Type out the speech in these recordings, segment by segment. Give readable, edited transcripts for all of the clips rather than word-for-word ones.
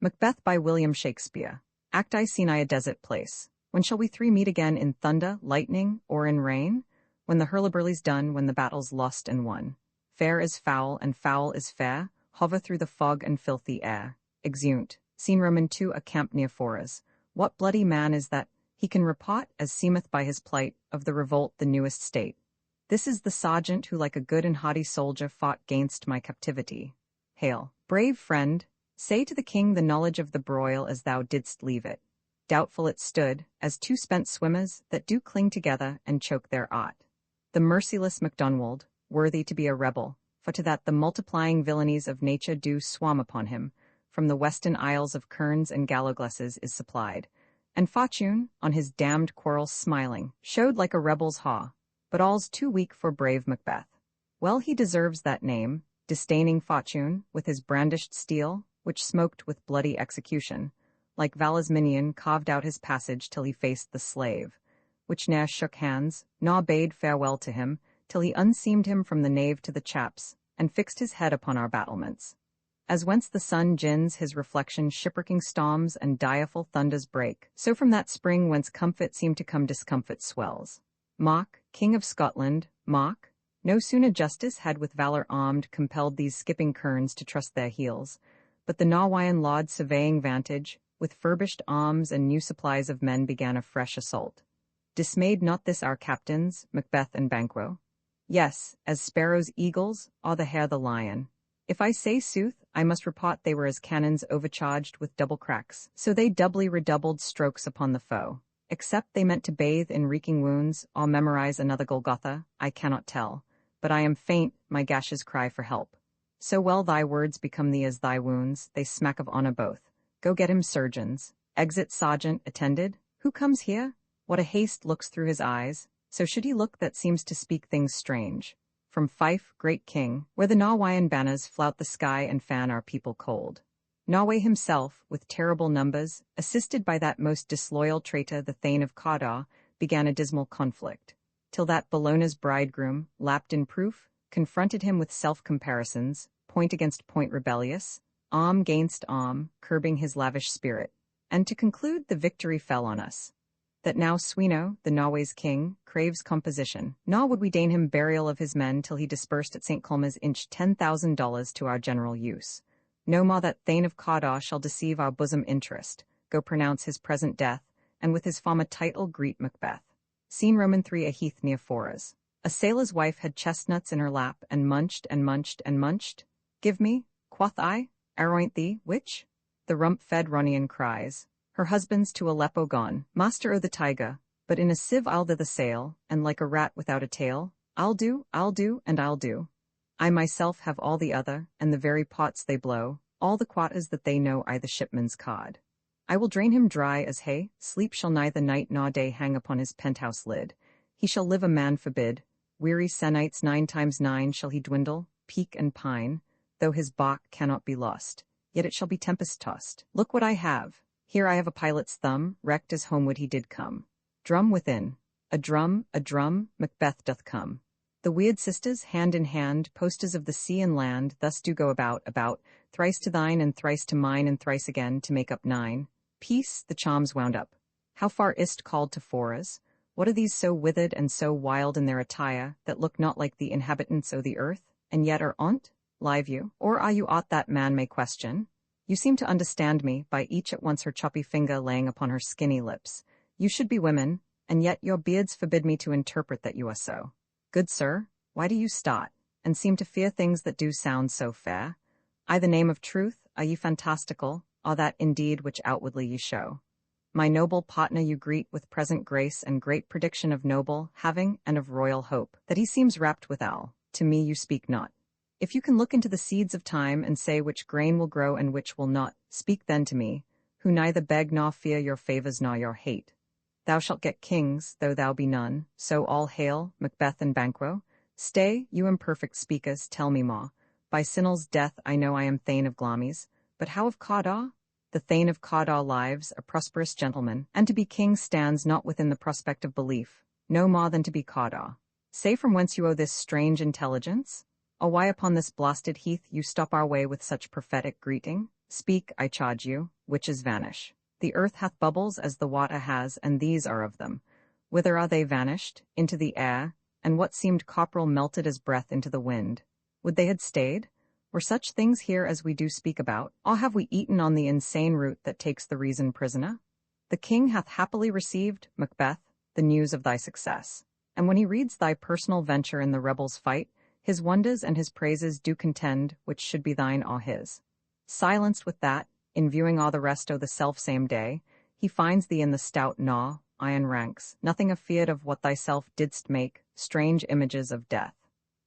Macbeth by William Shakespeare. Act I scene I a desert place. When shall we three meet again in thunder, lightning, or in rain? When the hurlyburly's done, when the battle's lost and won. Fair is foul, and foul is fair, hover through the fog and filthy air. Exeunt. Scene Roman 2 a camp near Forres. What bloody man is that? He can report, as seemeth by his plight, of the revolt the newest state. This is the sergeant who like a good and haughty soldier fought gainst my captivity. Hail, brave friend! Say to the king the knowledge of the broil as thou didst leave it. Doubtful it stood, as two spent swimmers that do cling together and choke their art. The merciless Macdonald, worthy to be a rebel, for to that the multiplying villainies of nature do swam upon him, from the western isles of kerns and gallowglasses is supplied. And Fortune, on his damned quarrels smiling, showed like a rebel's haw, but all's too weak for brave Macbeth. Well he deserves that name, disdaining Fortune, with his brandished steel, which smoked with bloody execution, like Vala's minion carved out his passage till he faced the slave, which ne'er shook hands, nor bade farewell to him, till he unseamed him from the nave to the chaps, and fixed his head upon our battlements. As whence the sun gins his reflection shipwrecking storms and direful thunders break, so from that spring whence comfort seemed to come discomfort swells. Mark, King of Scotland, mark, no sooner justice had with valor armed compelled these skipping kerns to trust their heels, but the Norwegian lord surveying vantage, with furbished arms and new supplies of men began a fresh assault. Dismayed not this our captains, Macbeth and Banquo? Yes, as sparrows eagles, or the hare the lion. If I say sooth, I must report they were as cannons overcharged with double cracks, so they doubly redoubled strokes upon the foe. Except they meant to bathe in reeking wounds, or memorize another Golgotha, I cannot tell, but I am faint, my gashes cry for help. So well thy words become thee as thy wounds, they smack of honor both. Go get him surgeons. Exit sergeant attended. Who comes here? What a haste looks through his eyes, so should he look that seems to speak things strange. From Fife, great king, where the Norwegian banners flout the sky and fan our people cold. Norway himself, with terrible numbers, assisted by that most disloyal traitor the Thane of Cawdor, began a dismal conflict, till that Bellona's bridegroom, lapped in proof, confronted him with self-comparisons, point against point rebellious, arm gainst arm, curbing his lavish spirit. And to conclude, the victory fell on us. That now Sweno, the Norway's king, craves composition, nor would we deign him burial of his men till he dispersed at St. Colma's inch $10,000 to our general use. No more that Thane of Cawdor shall deceive our bosom interest, go pronounce his present death, and with his former title greet Macbeth. Scene Roman 3 a heath near Forres. A sailor's wife had chestnuts in her lap, and munched and munched and munched. Give me, quoth I, aroint thee, which? The rump-fed Ronian cries. Her husband's to Aleppo gone, master o' the Tyga, but in a sieve I'll the sail, and like a rat without a tail, I'll do, and I'll do. I myself have all the other, and the very pots they blow, all the quatas that they know I the shipman's cod. I will drain him dry as hay, sleep shall neither night nor day hang upon his penthouse lid. He shall live a man forbid. Weary senites 9 times 9 shall he dwindle, peak and pine, though his bark cannot be lost, yet it shall be tempest-tossed. Look what I have. Here I have a pilot's thumb, wrecked as homeward he did come. Drum within. A drum, Macbeth doth come. The weird sisters, hand in hand, posters of the sea and land, thus do go about, thrice to thine and thrice to mine and thrice again to make up 9. Peace, the charms wound up. How far is't called to Forres? What are these so withered and so wild in their attire, that look not like the inhabitants o' the earth, and yet are on't? Live you, or are you aught that man may question? You seem to understand me, by each at once her choppy finger laying upon her skinny lips. You should be women, and yet your beards forbid me to interpret that you are so. Good sir, why do you start, and seem to fear things that do sound so fair? I the name of truth, are ye fantastical, or that indeed which outwardly ye show? My noble partner you greet with present grace and great prediction of noble, having, and of royal hope, that he seems rapt withal. To me you speak not. If you can look into the seeds of time and say which grain will grow and which will not, speak then to me, who neither beg nor fear your favors nor your hate. Thou shalt get kings, though thou be none, so all hail, Macbeth and Banquo. Stay, you imperfect speakers, tell me more. By Sinel's death I know I am Thane of Glamis, but how of Cawdor? The Thane of Cawdor lives, a prosperous gentleman, and to be king stands not within the prospect of belief, no more than to be Cawdor. Say from whence you owe this strange intelligence? Or why upon this blasted heath you stop our way with such prophetic greeting? Speak, I charge you, witches vanish. The earth hath bubbles as the water has, and these are of them. Whither are they vanished? Into the air, and what seemed copperal melted as breath into the wind. Would they had stayed? Were such things here as we do speak about, or have we eaten on the insane root that takes the reason prisoner? The king hath happily received, Macbeth, the news of thy success. And when he reads thy personal venture in the rebels' fight, his wonders and his praises do contend which should be thine or his. Silenced with that, in viewing all the rest o' the self-same day, he finds thee in the stout gnaw, iron ranks, nothing afeard of what thyself didst make, strange images of death.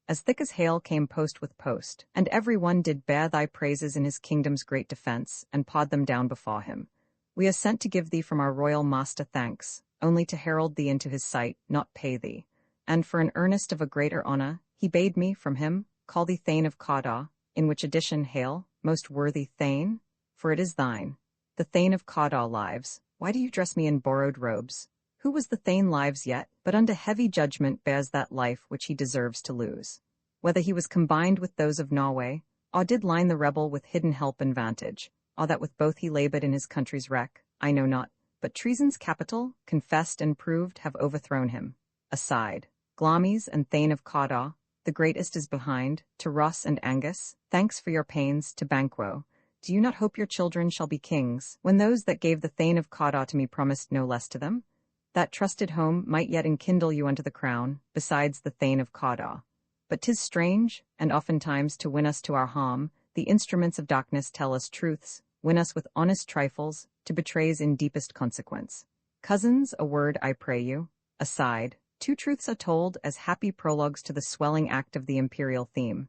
As thick as hail came post with post, and every one did bear thy praises in his kingdom's great defence, and pawed them down before him. We are sent to give thee from our royal master thanks, only to herald thee into his sight, not pay thee. And for an earnest of a greater honour, he bade me, from him, call thee Thane of Cawdor, in which addition hail, most worthy Thane, for it is thine. The Thane of Cawdor lives, why do you dress me in borrowed robes? Who was the Thane lives yet, but under heavy judgment bears that life which he deserves to lose. Whether he was combined with those of Norway, or did line the rebel with hidden help and vantage, or that with both he laboured in his country's wreck, I know not, but treason's capital, confessed and proved, have overthrown him. Aside, Glamis and Thane of Cawdor, the greatest is behind, to Ross and Angus, thanks for your pains, to Banquo. Do you not hope your children shall be kings, when those that gave the Thane of Cawdor to me promised no less to them? That trusted home might yet enkindle you unto the crown, besides the Thane of Cawdor. But 'tis strange, and oftentimes to win us to our harm, the instruments of darkness tell us truths, win us with honest trifles, to betrays in deepest consequence. Cousins, a word I pray you. Aside, 2 truths are told as happy prologues to the swelling act of the imperial theme.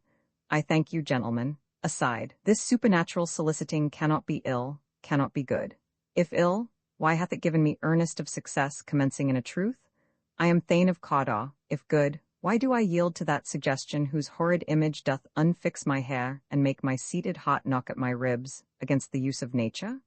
I thank you, gentlemen. Aside, this supernatural soliciting cannot be ill, cannot be good. If ill, why hath it given me earnest of success commencing in a truth? I am Thane of Cawdor. If good, why do I yield to that suggestion whose horrid image doth unfix my hair and make my seated heart knock at my ribs, against the use of nature?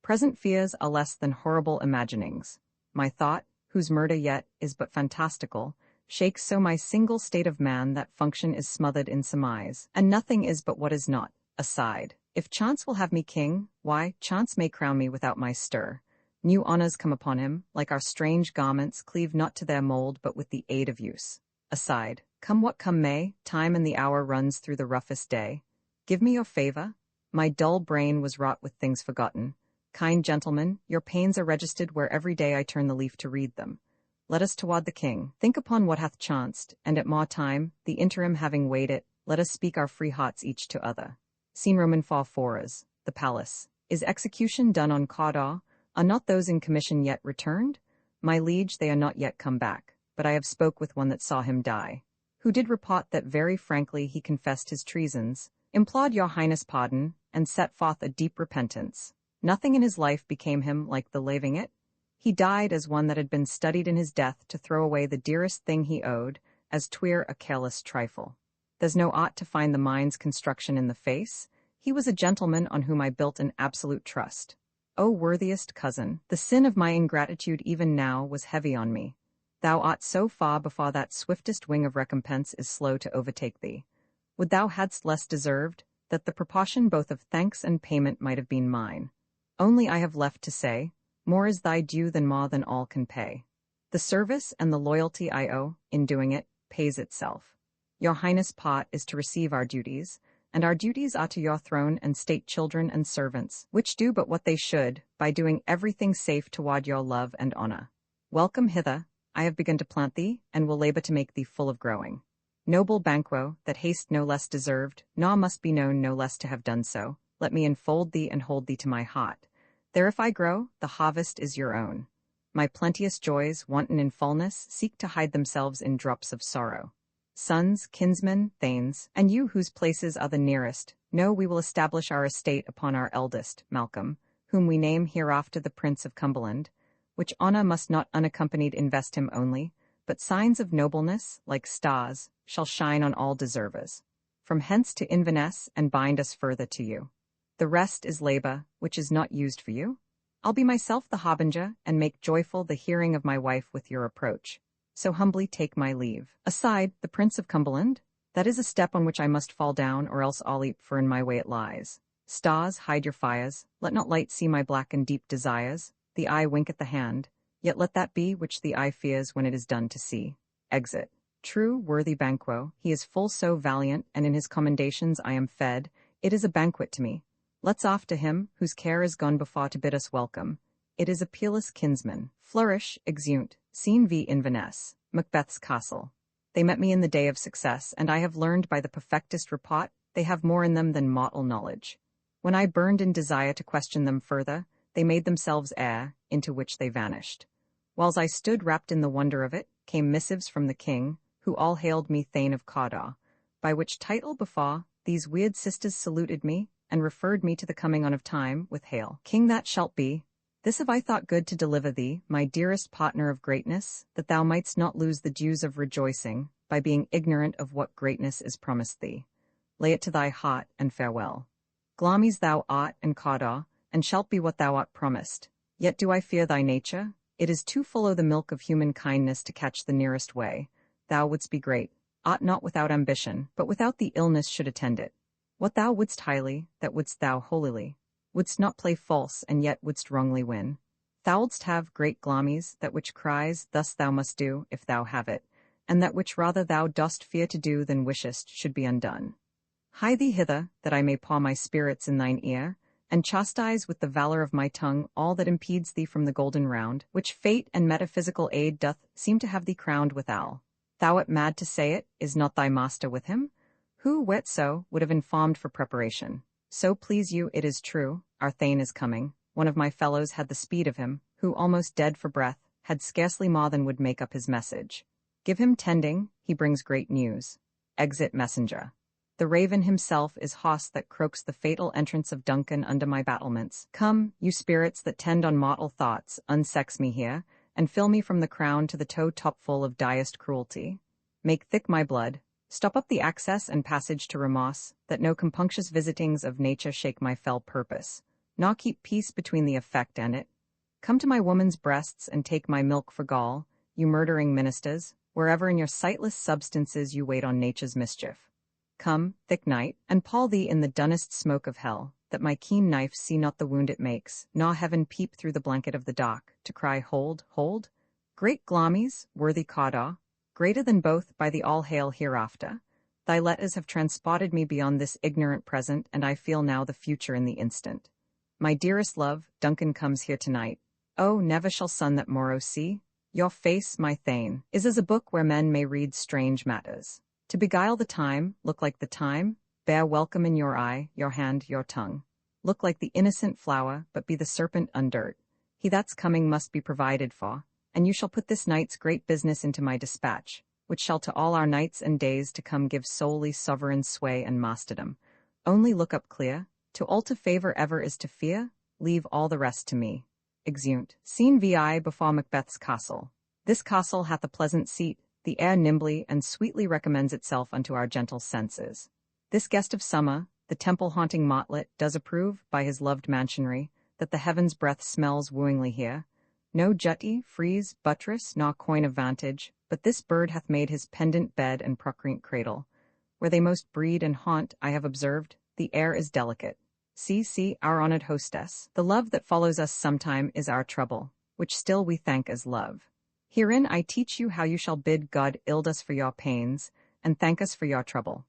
Present fears are less than horrible imaginings. My thought, whose murder yet is but fantastical, shakes so my single state of man that function is smothered in surmise, and nothing is but what is not. Aside, if chance will have me king, why, chance may crown me without my stir. New honours come upon him, like our strange garments, cleave not to their mould but with the aid of use. Aside, come what come may, time and the hour runs through the roughest day. Give me your favour. My dull brain was wrought with things forgotten. Kind gentlemen, your pains are registered where every day I turn the leaf to read them. Let us toward the king. Think upon what hath chanced, and at more time, the interim having weighed it, let us speak our free hearts each to other. Scene Roman 4:4 the palace. Is execution done on Cawdor? Are not those in commission yet returned? My liege, they are not yet come back, but I have spoke with one that saw him die, who did report that very frankly he confessed his treasons, implored your highness pardon, and set forth a deep repentance. Nothing in his life became him like the laving it. He died as one that had been studied in his death to throw away the dearest thing he owed, as 'twere a careless trifle. There's no ought to find the mind's construction in the face. He was a gentleman on whom I built an absolute trust. O worthiest cousin, the sin of my ingratitude even now was heavy on me. Thou art so far before that swiftest wing of recompense is slow to overtake thee. Would thou hadst less deserved, that the proportion both of thanks and payment might have been mine. Only I have left to say, more is thy due than more than all can pay. The service and the loyalty I owe, in doing it, pays itself. Your highness' part is to receive our duties, and our duties are to your throne and state children and servants, which do but what they should, by doing everything safe toward your love and honour. Welcome hither. I have begun to plant thee, and will labour to make thee full of growing. Noble Banquo, that haste no less deserved, nor must be known no less to have done so, let me enfold thee and hold thee to my heart. There if I grow, the harvest is your own. My plenteous joys, wanton in fullness, seek to hide themselves in drops of sorrow. Sons, kinsmen, thanes, and you whose places are the nearest, know we will establish our estate upon our eldest, Malcolm, whom we name hereafter the Prince of Cumberland, which honour must not unaccompanied invest him only, but signs of nobleness, like stars, shall shine on all deservers. From hence to Inverness and bind us further to you. The rest is labour, which is not used for you. I'll be myself the harbinger, and make joyful the hearing of my wife with your approach. So humbly take my leave. Aside, the Prince of Cumberland? That is a step on which I must fall down, or else I'll leap, for in my way it lies. Stars, hide your fires, let not light see my black and deep desires, the eye wink at the hand, yet let that be which the eye fears when it is done to see. Exit. True, worthy Banquo, he is full so valiant, and in his commendations I am fed, it is a banquet to me. Let's off to him, whose care is gone before to bid us welcome. It is a peerless kinsman. Flourish, exeunt, scene v. Inverness, Macbeth's castle. They met me in the day of success, and I have learned by the perfectest report, they have more in them than mortal knowledge. When I burned in desire to question them further, they made themselves air, into which they vanished. Whiles I stood wrapped in the wonder of it, came missives from the king, who all hailed me Thane of Cawdor, by which title before, these weird sisters saluted me, and referred me to the coming on of time, with hail. King that shalt be, this have I thought good to deliver thee, my dearest partner of greatness, that thou mightst not lose the dues of rejoicing, by being ignorant of what greatness is promised thee. Lay it to thy heart, and farewell. Glamis thou art and Cawdor, and shalt be what thou art promised. Yet do I fear thy nature, it is too full o' the milk of human kindness to catch the nearest way. Thou wouldst be great, ought not without ambition, but without the illness should attend it. What thou wouldst highly, that wouldst thou holily. Wouldst not play false, and yet wouldst wrongly win. Thou wouldst have great Glamis, that which cries, thus thou must do, if thou have it, and that which rather thou dost fear to do than wishest should be undone. Hie thee hither, that I may pour my spirits in thine ear, and chastise with the valor of my tongue all that impedes thee from the golden round, which fate and metaphysical aid doth seem to have thee crowned withal. Thou art mad to say it, is not thy master with him? Who, wet so, would have informed for preparation? So please you, it is true, our Thane is coming. One of my fellows had the speed of him, who, almost dead for breath, had scarcely more than would make up his message. Give him tending, he brings great news. Exit messenger. The raven himself is hoss that croaks the fatal entrance of Duncan under my battlements. Come, you spirits that tend on mortal thoughts, unsex me here, and fill me from the crown to the toe top full of diest cruelty. Make thick my blood, stop up the access and passage to remorse, that no compunctious visitings of nature shake my fell purpose, nor keep peace between the effect and it. Come to my woman's breasts and take my milk for gall, you murdering ministers, wherever in your sightless substances you wait on nature's mischief. Come, thick night, and pall thee in the dunnest smoke of hell, that my keen knife see not the wound it makes, nor heaven peep through the blanket of the dark, to cry hold, hold. Great Glamis, worthy Cawdor, greater than both by the all hail hereafter. Thy letters have transported me beyond this ignorant present, and I feel now the future in the instant. My dearest love, Duncan comes here tonight. Oh, never shall sun that morrow see. Your face, my Thane, is as a book where men may read strange matters. To beguile the time, look like the time, bear welcome in your eye, your hand, your tongue. Look like the innocent flower, but be the serpent undirt. He that's coming must be provided for, and you shall put this night's great business into my dispatch, which shall to all our nights and days to come give solely sovereign sway and masterdom. Only look up clear, to all to favor ever is to fear, leave all the rest to me. Exeunt. Scene VI before Macbeth's castle. This castle hath a pleasant seat, the air nimbly and sweetly recommends itself unto our gentle senses. This guest of summer, the temple-haunting mottlet, does approve, by his loved mansionry, that the heaven's breath smells wooingly here. No jutty, frieze, buttress, nor coign of vantage, but this bird hath made his pendant bed and procreant cradle. Where they most breed and haunt, I have observed, the air is delicate. See, our honored hostess, the love that follows us sometime is our trouble, which still we thank as love. Herein I teach you how you shall bid God ild us for your pains, and thank us for your trouble.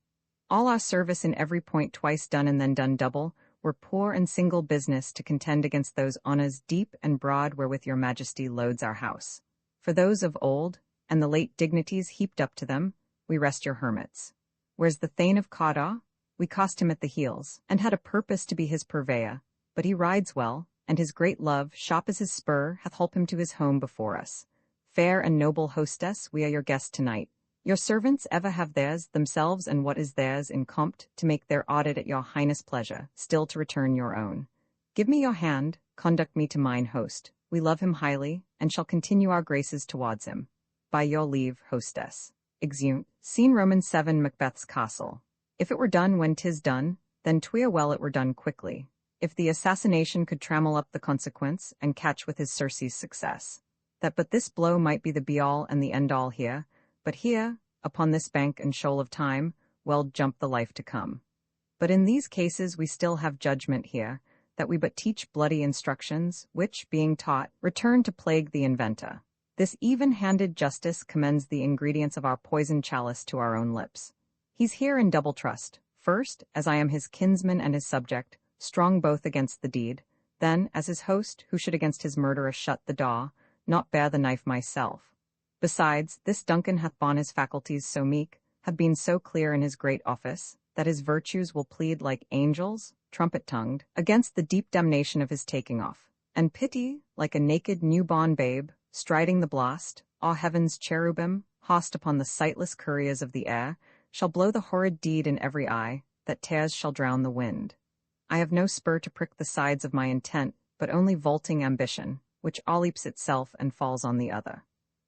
All our service in every point twice done and then done double, were poor and single business to contend against those honours deep and broad wherewith your majesty loads our house. For those of old, and the late dignities heaped up to them, we rest your hermits. Where's the Thane of Cawdor? We cost him at the heels, and had a purpose to be his purveyor, but he rides well, and his great love, sharp as his spur, hath holp him to his home before us. Fair and noble hostess, we are your guests tonight. Your servants ever have theirs, themselves and what is theirs in compt, to make their audit at your highness' pleasure, still to return your own. Give me your hand, conduct me to mine host. We love him highly, and shall continue our graces towards him. By your leave, hostess. Exeunt. Scene Roman 7 Macbeth's castle. If it were done when 'tis done, then 'twere well it were done quickly. If the assassination could trammel up the consequence, and catch with his Circe's success. That but this blow might be the be-all and the end-all here, but here, upon this bank and shoal of time, well jump the life to come. But in these cases we still have judgment here, that we but teach bloody instructions, which, being taught, return to plague the inventor. This even-handed justice commends the ingredients of our poisoned chalice to our own lips. He's here in double trust. First, as I am his kinsman and his subject, strong both against the deed, then, as his host, who should against his murderer shut the door, not bear the knife myself. Besides, this Duncan hath borne his faculties so meek, have been so clear in his great office, that his virtues will plead like angels, trumpet-tongued, against the deep damnation of his taking off, and pity, like a naked new-born babe, striding the blast, awe heaven's cherubim, host upon the sightless couriers of the air, shall blow the horrid deed in every eye, that tears shall drown the wind. I have no spur to prick the sides of my intent, but only vaulting ambition, which all leaps itself and falls on the other.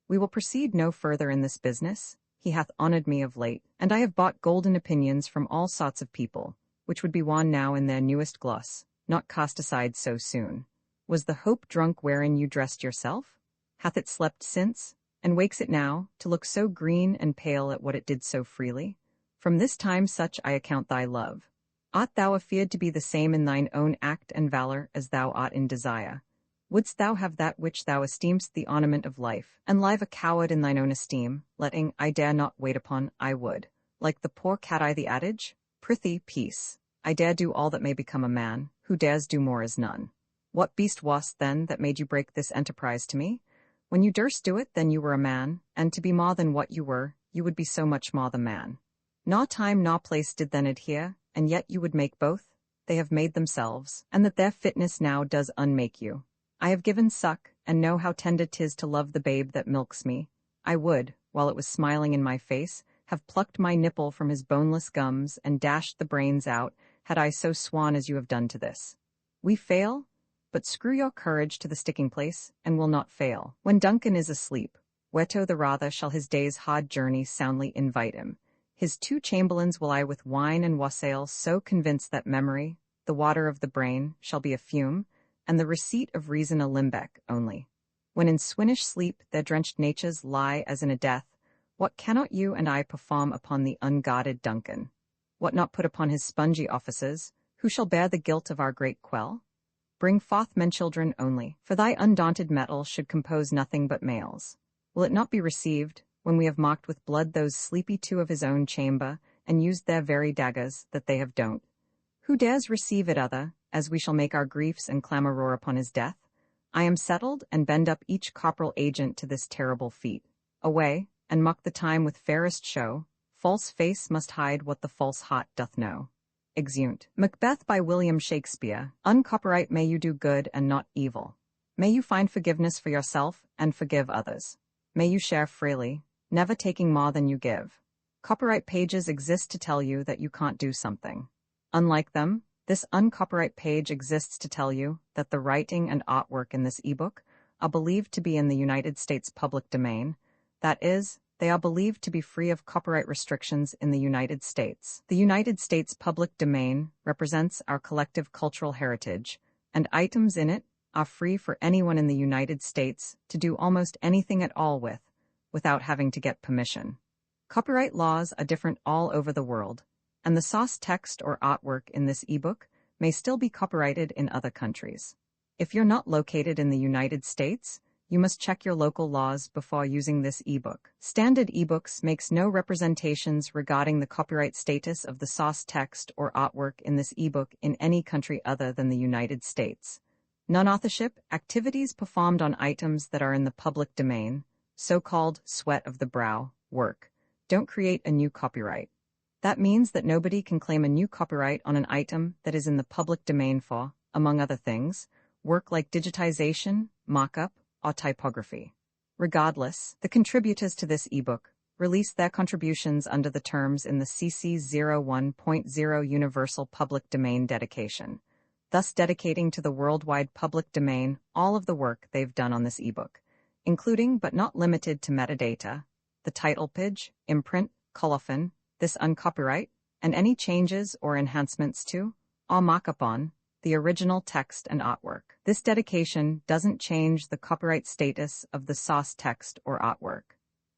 We will proceed no further in this business. He hath honoured me of late, and I have bought golden opinions from all sorts of people, which would be won now in their newest gloss, not cast aside so soon. Was the hope drunk wherein you dressed yourself? Hath it slept since, and wakes it now, to look so green and pale at what it did so freely? From this time such I account thy love. Art thou afeard to be the same in thine own act and valour as thou art in desire? Wouldst thou have that which thou esteem'st the ornament of life, and live a coward in thine own esteem, letting I dare not wait upon I would, like the poor cat-eye the adage? Prithee, peace. I dare do all that may become a man, who dares do more is none. What beast wast then that made you break this enterprise to me? When you durst do it, then you were a man, and to be more than what you were, you would be so much more the man. Nor time nor place did then adhere, and yet you would make both. They have made themselves, and that their fitness now does unmake you. I have given suck, and know how tender 'tis to love the babe that milks me. I would, while it was smiling in my face, have plucked my nipple from his boneless gums and dashed the brains out, had I so sworn as you have done to this. We fail? But screw your courage to the sticking place, and will not fail. When Duncan is asleep, whereto the rather shall his day's hard journey soundly invite him. His 2 chamberlains will I with wine and wassail so convince that memory, the water of the brain, shall be a fume, and the receipt of reason a limbeck only. When in swinish sleep their drenched natures lie as in a death, what cannot you and I perform upon the unguarded Duncan? What not put upon his spongy officers, who shall bear the guilt of our great quell? Bring forth men-children only, for thy undaunted metal should compose nothing but males. Will it not be received, when we have mocked with blood those sleepy 2 of his own chamber, and used their very daggers, that they have don't? Who dares receive it other, as we shall make our griefs and clamour roar upon his death? I am settled, and bend up each corporal agent to this terrible feat. Away, and mock the time with fairest show, false face must hide what the false heart doth know. Exeunt. Macbeth by William Shakespeare. Uncopyright may you do good and not evil. May you find forgiveness for yourself and forgive others. May you share freely, never taking more than you give. Copyright pages exist to tell you that you can't do something. Unlike them, this uncopyright page exists to tell you that the writing and artwork in this ebook are believed to be in the United States public domain. That is, they are believed to be free of copyright restrictions in the United States. The United States public domain represents our collective cultural heritage, and items in it are free for anyone in the United States to do almost anything at all with, without having to get permission. Copyright laws are different all over the world, and the source text or artwork in this ebook may still be copyrighted in other countries. If you're not located in the United States, you must check your local laws before using this ebook. Standard ebooks makes no representations regarding the copyright status of the source text or artwork in this ebook in any country other than the United States. Non-authorship activities performed on items that are in the public domain, so-called sweat of the brow, work, don't create a new copyright. That means that nobody can claim a new copyright on an item that is in the public domain for, among other things, work like digitization, mock-up, or typography. Regardless, the contributors to this ebook release their contributions under the terms in the CC 01.0 Universal Public Domain dedication, thus dedicating to the worldwide public domain all of the work they've done on this ebook, including but not limited to metadata, the title page, imprint, colophon, this uncopyright, and any changes or enhancements to, or mock-up on, the original text and artwork. This dedication doesn't change the copyright status of the source text or artwork.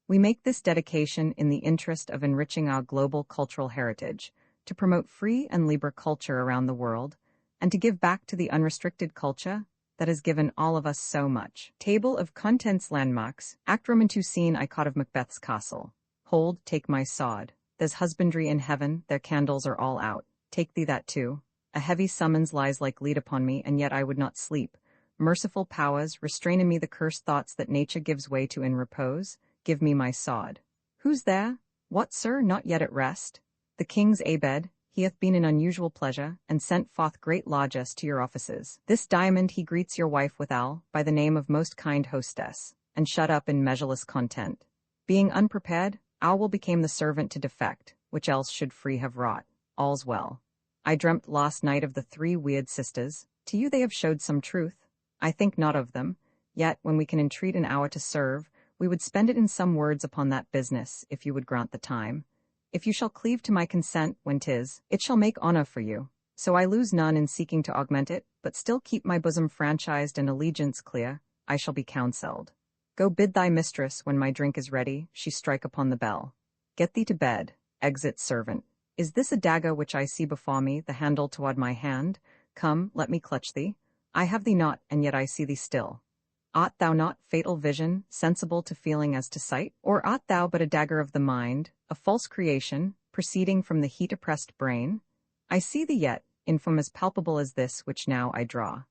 We make this dedication in the interest of enriching our global cultural heritage, to promote free and libre culture around the world, and to give back to the unrestricted culture that has given all of us so much. Table of Contents Landmarks. Act Roman 2 Scene I caught of Macbeth's castle. Hold, take my sword. There's husbandry in heaven, their candles are all out. Take thee that too. A heavy summons lies like lead upon me, and yet I would not sleep. Merciful powers, restrain in me the cursed thoughts that nature gives way to in repose. Give me my sword. Who's there? What, sir, not yet at rest? The king's abed. He hath been in unusual pleasure, and sent forth great largesse to your offices. This diamond he greets your wife withal, by the name of most kind hostess, and shut up in measureless content. Being unprepared, owl became the servant to defect, which else should free have wrought. All's well. I dreamt last night of the 3 weird sisters. To you they have showed some truth. I think not of them. Yet, when we can entreat an hour to serve, we would spend it in some words upon that business, if you would grant the time. If you shall cleave to my consent when 'tis, it shall make honor for you. So I lose none in seeking to augment it, but still keep my bosom franchised and allegiance clear. I shall be counselled. Go bid thy mistress, when my drink is ready, she strike upon the bell. Get thee to bed. Exit servant. Is this a dagger which I see before me, the handle toward my hand? Come, let me clutch thee. I have thee not, and yet I see thee still. Art thou not, fatal vision, sensible to feeling as to sight? Or art thou but a dagger of the mind, a false creation, proceeding from the heat-oppressed brain? I see thee yet, in form as palpable as this which now I draw.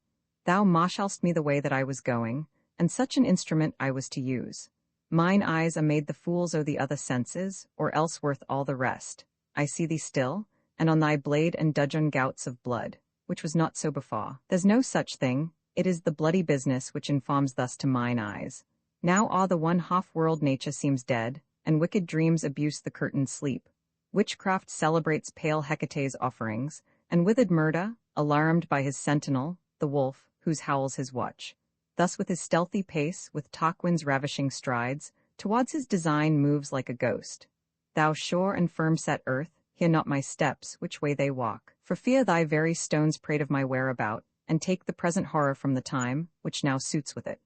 Thou marshalst me the way that I was going, and such an instrument I was to use. Mine eyes are made the fools o' the other senses, or else worth all the rest. I see thee still, and on thy blade and dudgeon gouts of blood, which was not so before. There's no such thing. It is the bloody business which informs thus to mine eyes. Now all the one half-world nature seems dead, and wicked dreams abuse the curtained sleep. Witchcraft celebrates pale Hecate's offerings, and withered murder, alarmed by his sentinel, the wolf, whose howls his watch. Thus with his stealthy pace, with Tarquin's ravishing strides, towards his design moves like a ghost. Thou sure and firm-set earth, hear not my steps, which way they walk, for fear thy very stones prate of my whereabout, and take the present horror from the time, which now suits with it.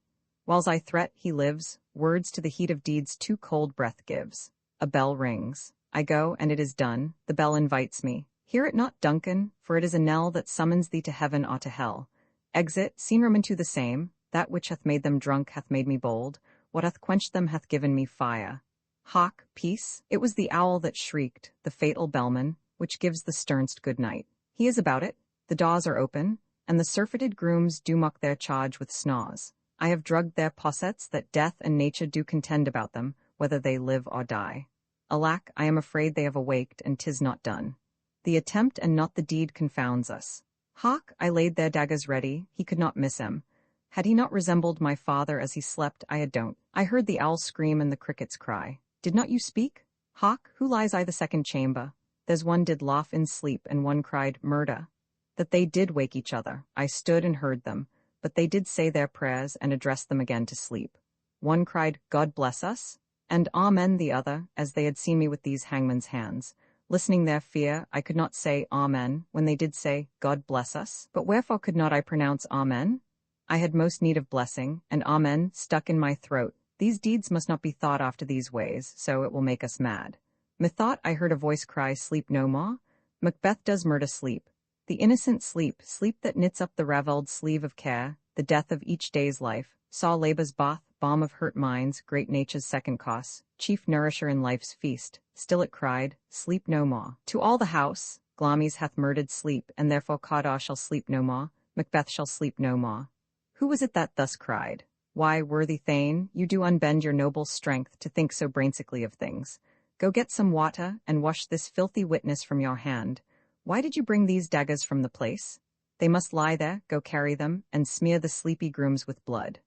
Whiles I threat, he lives, words to the heat of deeds too cold breath gives. A bell rings. I go, and it is done. The bell invites me. Hear it not, Duncan, for it is a knell that summons thee to heaven or to hell. Exit, scene Roman to the same. That which hath made them drunk hath made me bold. What hath quenched them hath given me fire. Hark, peace. It was the owl that shrieked, the fatal bellman, which gives the sternst good night. He is about it. The doors are open, and the surfeited grooms do mock their charge with snores. I have drugged their possets that death and nature do contend about them, whether they live or die. Alack, I am afraid they have awaked, and 'tis not done. The attempt and not the deed confounds us. Hark, I laid their daggers ready, he could not miss him. Had he not resembled my father as he slept, I had don't. I heard the owl scream and the crickets cry. Did not you speak? Hark, who lies I the second chamber? There's one did laugh in sleep, and one cried, murder. That they did wake each other, I stood and heard them, but they did say their prayers and address them again to sleep. One cried, God bless us, and Amen the other, as they had seen me with these hangman's hands. Listening their fear, I could not say Amen, when they did say, God bless us. But wherefore could not I pronounce Amen? I had most need of blessing, and Amen stuck in my throat. These deeds must not be thought after these ways, so it will make us mad. Methought I heard a voice cry, sleep no more. Macbeth does murder sleep. The innocent sleep, sleep that knits up the ravelled sleeve of care, the death of each day's life, saw labour's bath, balm of hurt minds, great nature's second cost, chief nourisher in life's feast. Still it cried, sleep no more. To all the house, Glamis hath murdered sleep, and therefore Cawdor shall sleep no more, Macbeth shall sleep no more. Who was it that thus cried? Why, worthy Thane, you do unbend your noble strength to think so brainsickly of things. Go get some water, and wash this filthy witness from your hand. Why did you bring these daggers from the place? They must lie there, go carry them, and smear the sleepy grooms with blood.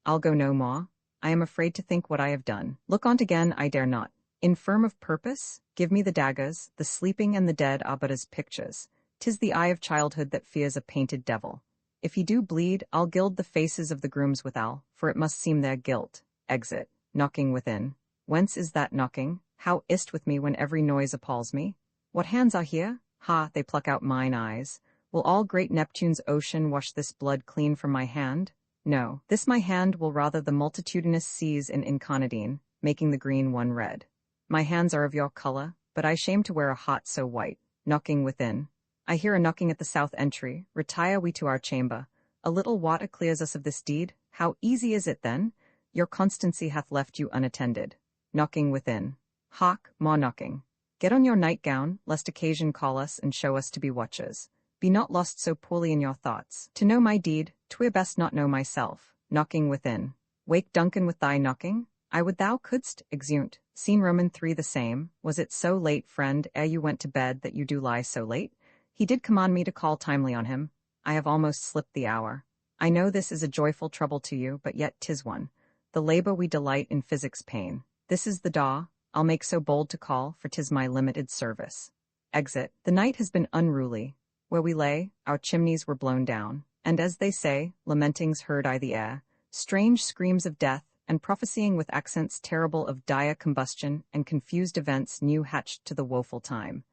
I'll go no more. I am afraid to think what I have done. Look on't again I dare not. Infirm of purpose, give me the daggers, the sleeping and the dead are but as pictures. 'Tis the eye of childhood that fears a painted devil. If he do bleed, I'll gild the faces of the grooms withal, for it must seem their guilt. Exit. Knocking within. Whence is that knocking? How is't with me when every noise appalls me? What hands are here? Ha, they pluck out mine eyes. Will all great Neptune's ocean wash this blood clean from my hand? No, this my hand will rather the multitudinous seas in incarnadine, making the green one red. My hands are of your color, but I shame to wear a hot so white. knocking within. I hear a knocking at the south entry, retire we to our chamber. A little water clears us of this deed, how easy is it then? Your constancy hath left you unattended. Knocking within. Hark, more knocking. Get on your nightgown, lest occasion call us and show us to be watchers. Be not lost so poorly in your thoughts. To know my deed, 'twere best not know myself. Knocking within. Wake Duncan with thy knocking? I would thou couldst, exeunt. Scene Roman 3 the same. Was it so late, friend, ere you went to bed, that you do lie so late? He did command me to call timely on him. I have almost slipped the hour. I know this is a joyful trouble to you, but yet 'tis one. The labor we delight in physic's pain. This is the daw. I'll make so bold to call, for 'tis my limited service. Exit. The night has been unruly. Where we lay, our chimneys were blown down, and as they say, lamentings heard I the air, strange screams of death, and prophesying with accents terrible of dire combustion and confused events new hatched to the woeful time.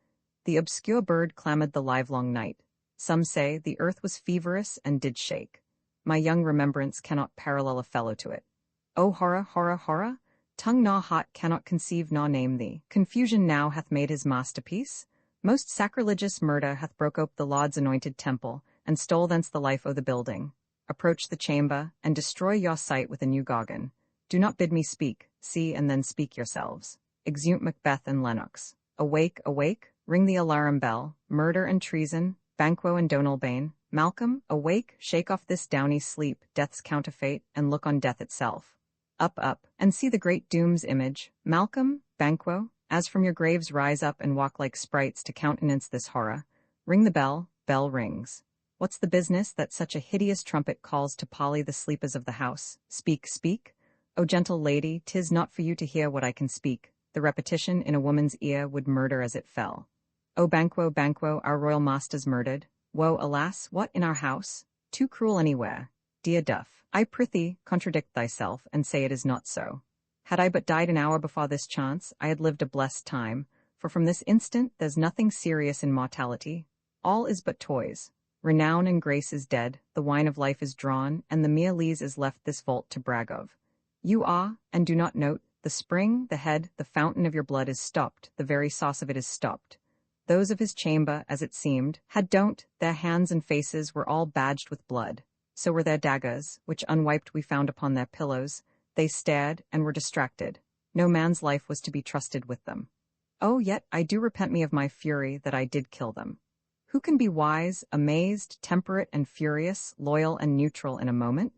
The obscure bird clamoured the livelong night. Some say the earth was feverous and did shake. My young remembrance cannot parallel a fellow to it. O horror, horror, horror! Tongue nor heart cannot conceive nor name thee. Confusion now hath made his masterpiece. Most sacrilegious murder hath broke up the Lord's anointed temple, and stole thence the life o' the building. Approach the chamber, and destroy your sight with a new Gorgon. Do not bid me speak, see and then speak yourselves. Exeunt Macbeth and Lennox. Awake, awake, ring the alarum bell, murder and treason, Banquo and Donalbain. Malcolm, awake, shake off this downy sleep, death's counterfeit, and look on death itself. Up, up, and see the great doom's image. Malcolm, Banquo, as from your graves rise up and walk like sprites to countenance this horror. Ring the bell, bell rings. What's the business that such a hideous trumpet calls to Polly the sleepers of the house? Speak, speak. O gentle lady, 'tis not for you to hear what I can speak. The repetition in a woman's ear would murder as it fell. O Banquo, Banquo, our royal master's murdered. Woe, alas, what, in our house? Too cruel anywhere. Dear Duff, I prithee, contradict thyself, and say it is not so. Had I but died an hour before this chance, I had lived a blessed time, for from this instant there's nothing serious in mortality. All is but toys. Renown and grace is dead, the wine of life is drawn, and the mere lees is left this vault to brag of. You are, and do not note, the spring, the head, the fountain of your blood is stopped, the very source of it is stopped. Those of his chamber, as it seemed, had don't, their hands and faces were all badged with blood. So were their daggers, which unwiped we found upon their pillows. They stared, and were distracted. No man's life was to be trusted with them. Oh, yet I do repent me of my fury that I did kill them. Who can be wise, amazed, temperate and furious, loyal and neutral in a moment?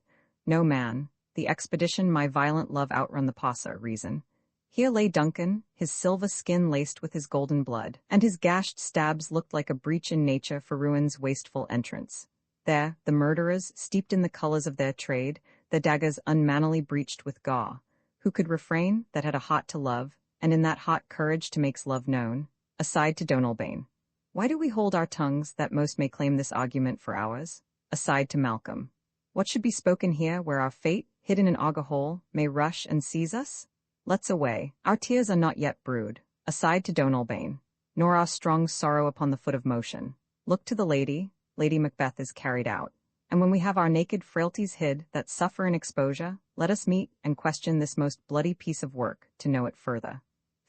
No man. The expedition my violent love outrun the Possa, reason. Here lay Duncan, his silver skin laced with his golden blood, and his gashed stabs looked like a breach in nature for ruin's wasteful entrance. There, the murderers, steeped in the colours of their trade, their daggers unmannily breached with gaw. Who could refrain, that had a heart to love, and in that heart courage to makes love known? Aside to Donalbain. Why do we hold our tongues that most may claim this argument for ours? Aside to Malcolm. What should be spoken here where our fate, hidden in auger hole, may rush and seize us? Let's away. Our tears are not yet brewed. Aside to Donalbain. Nor our strong sorrow upon the foot of motion. Look to the lady. Lady Macbeth is carried out. And when we have our naked frailties hid that suffer in exposure, let us meet and question this most bloody piece of work to know it further.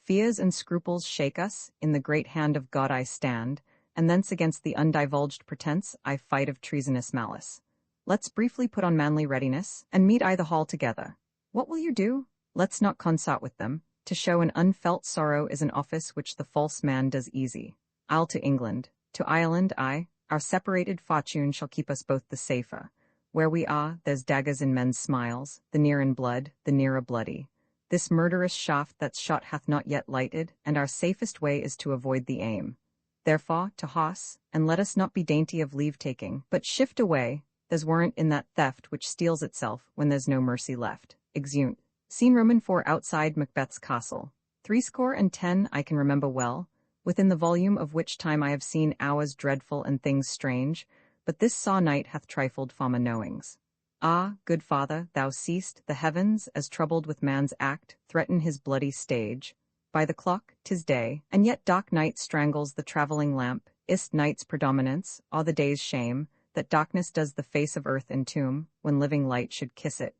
Fears and scruples shake us, in the great hand of God I stand, and thence against the undivulged pretense I fight of treasonous malice. Let's briefly put on manly readiness, and meet I the hall together. What will you do? Let's not consort with them. To show an unfelt sorrow is an office which the false man does easy. I'll to England, to Ireland I. Our separated fortune shall keep us both the safer. Where we are, there's daggers in men's smiles, the near in blood, the nearer bloody. This murderous shaft that's shot hath not yet lighted, and our safest way is to avoid the aim. Therefore, to hoss, and let us not be dainty of leave-taking, but shift away. There's warrant in that theft which steals itself when there's no mercy left. Exeunt. Scene Roman 4 outside Macbeth's castle. 70 I can remember well, within the volume of which time I have seen hours dreadful and things strange, but this saw night hath trifled for my knowings. Ah, good father, thou seest the heavens, as troubled with man's act, threaten his bloody stage. By the clock, 'tis day, and yet dark night strangles the travelling lamp. Is't night's predominance, or the day's shame, that darkness does the face of earth entomb, when living light should kiss it?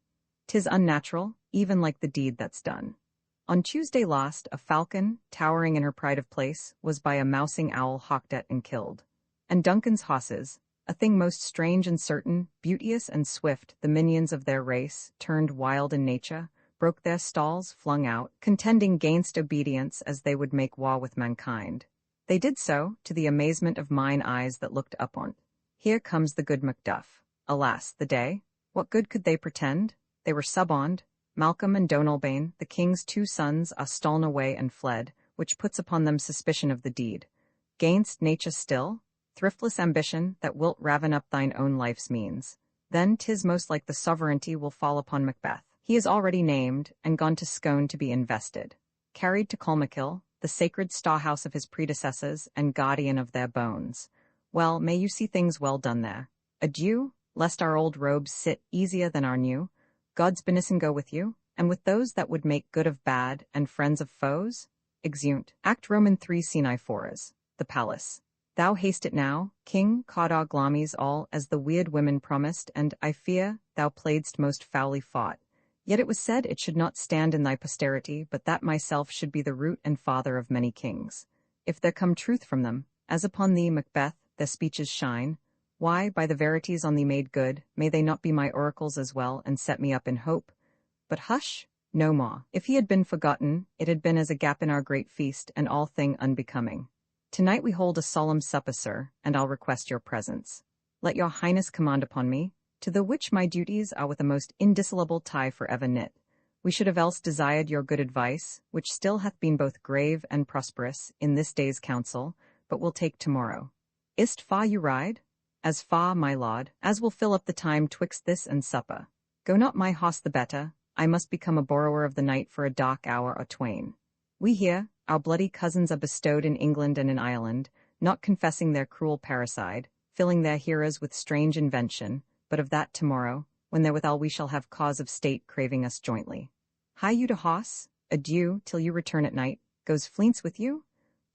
'Tis unnatural, even like the deed that's done. On Tuesday last, a falcon, towering in her pride of place, was by a mousing owl hawked at and killed. And Duncan's hosses, a thing most strange and certain, beauteous and swift, the minions of their race, turned wild in nature, broke their stalls, flung out, contending gainst obedience as they would make war with mankind. They did so, to the amazement of mine eyes that looked upon. Here comes the good Macduff. Alas, the day! What good could they pretend? They were suborned. Malcolm and Donalbain, the king's 2 sons, are stol'n away and fled, which puts upon them suspicion of the deed. Gainst nature still? Thriftless ambition, that wilt raven up thine own life's means. Then 'tis most like the sovereignty will fall upon Macbeth. He is already named, and gone to Scone to be invested. Carried to Colmakill, the sacred storehouse of his predecessors, and guardian of their bones. Well, may you see things well done there. Adieu, lest our old robes sit easier than our new. God's benison go with you, and with those that would make good of bad, and friends of foes. Exeunt. Act Roman 3 Scene 4. The Palace. Thou haste it now, King, Caudar Glamis all, as the weird women promised, and, I fear, thou playedst most foully fought. Yet it was said it should not stand in thy posterity, but that myself should be the root and father of many kings. If there come truth from them, as upon thee, Macbeth, their speeches shine, why, by the verities on thee made good, may they not be my oracles as well, and set me up in hope? But hush, no more. If he had been forgotten, it had been as a gap in our great feast, and all thing unbecoming. Tonight we hold a solemn supper, sir, and I'll request your presence. Let your highness command upon me, to the which my duties are with a most indissoluble tie for ever knit. We should have else desired your good advice, which still hath been both grave and prosperous, in this day's council, but will take tomorrow. Is't far you ride? As far, my lord, as will fill up the time twixt this and supper. Go not my hoss the better, I must become a borrower of the night for a dark hour or twain. We here, our bloody cousins are bestowed in England and in Ireland, not confessing their cruel parricide, filling their hearers with strange invention, but of that tomorrow, when therewithal we shall have cause of state craving us jointly. Hie you to hoss, adieu till you return at night, goes Fleance with you?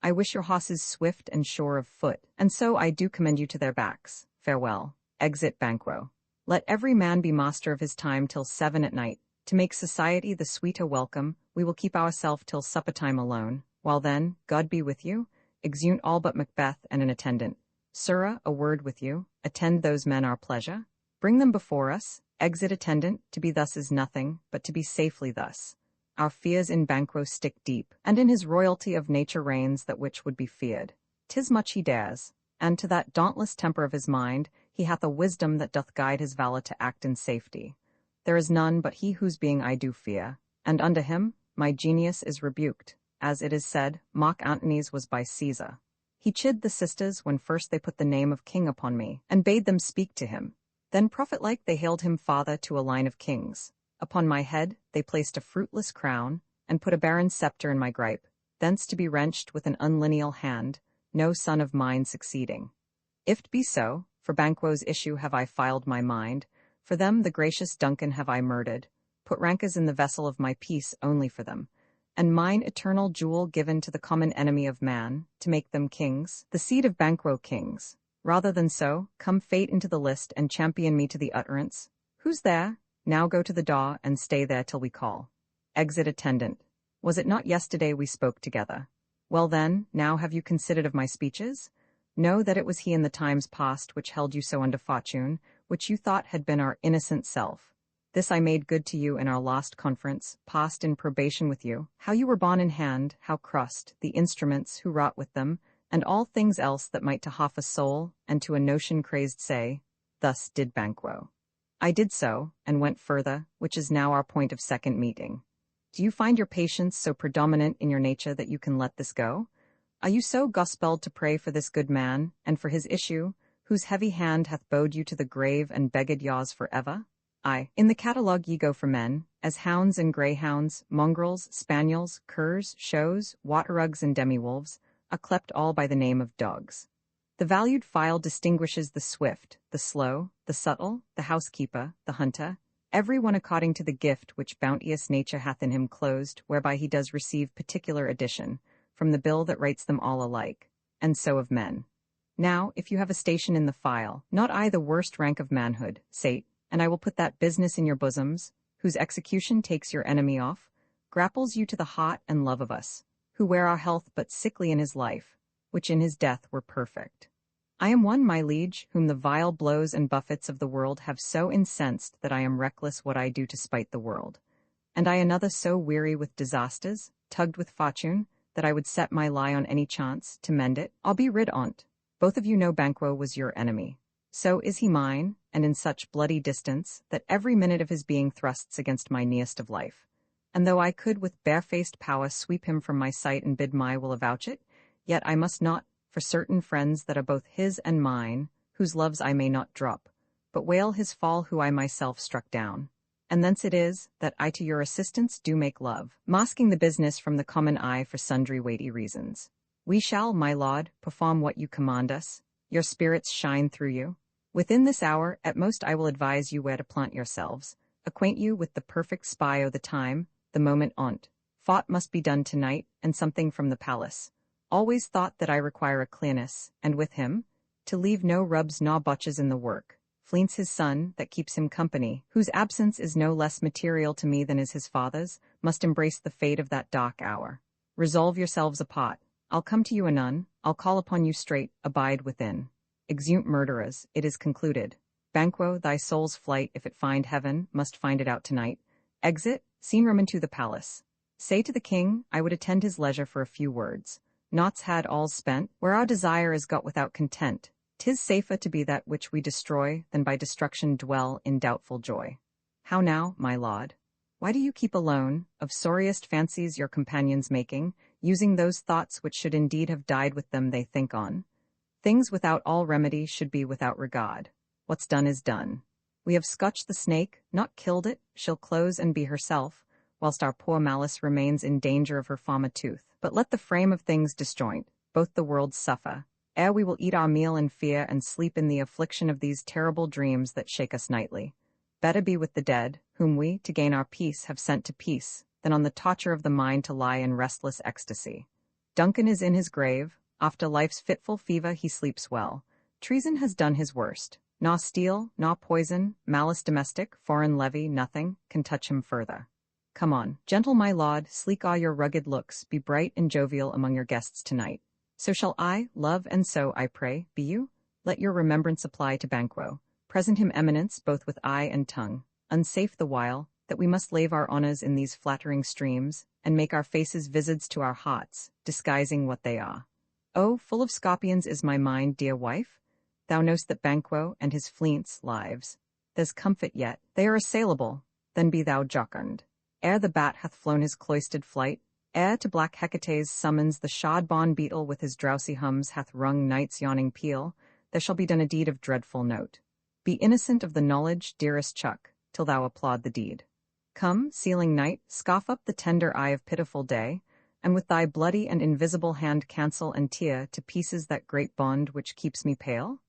I wish your hosses swift and sure of foot, and so I do commend you to their backs. Farewell. Exit Banquo. Let every man be master of his time till 7 at night. To make society the sweeter welcome, we will keep ourself till supper time alone. While then, God be with you. Exeunt all but Macbeth and an attendant. Sirrah, a word with you. Attend those men our pleasure. Bring them before us. Exit attendant. To be thus is nothing, but to be safely thus. Our fears in Banquo stick deep, and in his royalty of nature reigns that which would be feared. 'Tis much he dares, and to that dauntless temper of his mind he hath a wisdom that doth guide his valour to act in safety. There is none but he whose being I do fear, and under him my genius is rebuked. As it is said, Mark Antony's was by Caesar. He chid the sisters when first they put the name of king upon me, and bade them speak to him. Then prophet-like they hailed him father to a line of kings. Upon my head they placed a fruitless crown, and put a barren sceptre in my gripe, thence to be wrenched with an unlineal hand, no son of mine succeeding. If't be so, for Banquo's issue have I filed my mind, for them the gracious Duncan have I murdered, put rankers in the vessel of my peace only for them, and mine eternal jewel given to the common enemy of man, to make them kings, the seed of Banquo kings. Rather than so, come fate into the list and champion me to the utterance. Who's there? Now go to the door and stay there till we call. Exit attendant. Was it not yesterday we spoke together? Well then, now have you considered of my speeches? Know that it was he in the times past which held you so under fortune, which you thought had been our innocent self. This I made good to you in our last conference, past in probation with you, how you were borne in hand, how crust, the instruments who wrought with them, and all things else that might to half a soul, and to a notion crazed say, thus did Banquo. I did so, and went further, which is now our point of second meeting. Do you find your patience so predominant in your nature that you can let this go? Are you so gospelled to pray for this good man, and for his issue, whose heavy hand hath bowed you to the grave and begged yaws for ever? Aye, in the catalogue ye go for men, as hounds and greyhounds, mongrels, spaniels, curs, shows, waterugs and demi-wolves, are clept all by the name of dogs. The valued file distinguishes the swift, the slow, the subtle, the housekeeper, the hunter, every one according to the gift which bounteous nature hath in him closed, whereby he does receive particular addition, from the bill that rates them all alike, and so of men. Now, if you have a station in the file, not I the worst rank of manhood, sate, and I will put that business in your bosoms, whose execution takes your enemy off, grapples you to the heart and love of us, who wear our health but sickly in his life, which in his death were perfect. I am one, my liege, whom the vile blows and buffets of the world have so incensed that I am reckless what I do to spite the world. And I another so weary with disasters, tugged with fortune, that I would set my lie on any chance, to mend it. I'll be rid on't. Both of you know Banquo was your enemy. So is he mine, and in such bloody distance, that every minute of his being thrusts against my nearest of life. And though I could with barefaced power sweep him from my sight and bid my will avouch it, yet I must not, for certain friends that are both his and mine, whose loves I may not drop, but wail his fall who I myself struck down. And thence it is, that I to your assistance do make love, masking the business from the common eye for sundry weighty reasons. We shall, my lord, perform what you command us, your spirits shine through you. Within this hour, at most I will advise you where to plant yourselves, acquaint you with the perfect spy o' the time, the moment on't. Fought must be done tonight, and something from the palace. Always thought that I require a clearness, and with him, to leave no rubs nor botches in the work. Fleance his son, that keeps him company, whose absence is no less material to me than is his father's, must embrace the fate of that dark hour. Resolve yourselves apart. I'll come to you anon, I'll call upon you straight, abide within. Exeunt murderers, it is concluded. Banquo, thy soul's flight, if it find heaven, must find it out tonight. Exit, scene room into the palace. Say to the king, I would attend his leisure for a few words. Naught's had all's spent, where our desire is got without content. 'Tis safer to be that which we destroy, than by destruction dwell in doubtful joy. How now, my lord? Why do you keep alone, of sorriest fancies your companions making, using those thoughts which should indeed have died with them they think on? Things without all remedy should be without regard. What's done is done. We have scotched the snake, not killed it, she'll close and be herself, whilst our poor malice remains in danger of her former tooth. But let the frame of things disjoint, both the worlds suffer, ere we will eat our meal in fear and sleep in the affliction of these terrible dreams that shake us nightly. Better be with the dead, whom we, to gain our peace, have sent to peace, than on the torture of the mind to lie in restless ecstasy. Duncan is in his grave, after life's fitful fever he sleeps well. Treason has done his worst. Naw steel, naw poison, malice domestic, foreign levy, nothing, can touch him further. Come on, gentle my lord, sleek all your rugged looks, be bright and jovial among your guests tonight. So shall I, love, and so, I pray, be you? Let your remembrance apply to Banquo. Present him eminence both with eye and tongue, unsafe the while, that we must lave our honours in these flattering streams, and make our faces visits to our hearts, disguising what they are. Oh, full of scorpions is my mind, dear wife. Thou know'st that Banquo and his fleance lives. There's comfort yet, they are assailable, then be thou jocund. Ere the bat hath flown his cloistered flight, ere to black Hecate's summons the shod-born beetle with his drowsy hums hath rung night's yawning peal, there shall be done a deed of dreadful note. Be innocent of the knowledge, dearest Chuck, till thou applaud the deed. Come, sealing night, scoff up the tender eye of pitiful day, and with thy bloody and invisible hand cancel and tear to pieces that great bond which keeps me pale?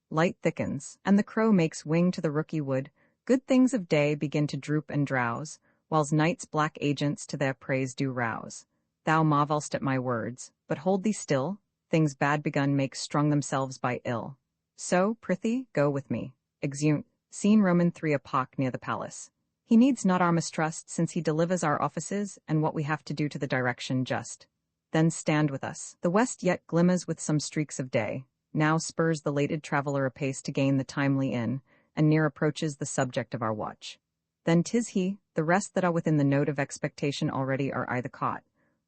Light thickens, and the crow makes wing to the rooky wood, good things of day begin to droop and drowse, whiles night's black agents to their praise do rouse. Thou marvelst at my words, but hold thee still, things bad begun make strong themselves by ill. So, prithee, go with me. Exeunt, scene Roman 3 epoch near the palace. He needs not our mistrust, since he delivers our offices, and what we have to do to the direction just. Then stand with us. The west yet glimmers with some streaks of day, now spurs the lated traveller apace to gain the timely inn, and near approaches the subject of our watch. Then 'tis he, the rest that are within the note of expectation already are either caught.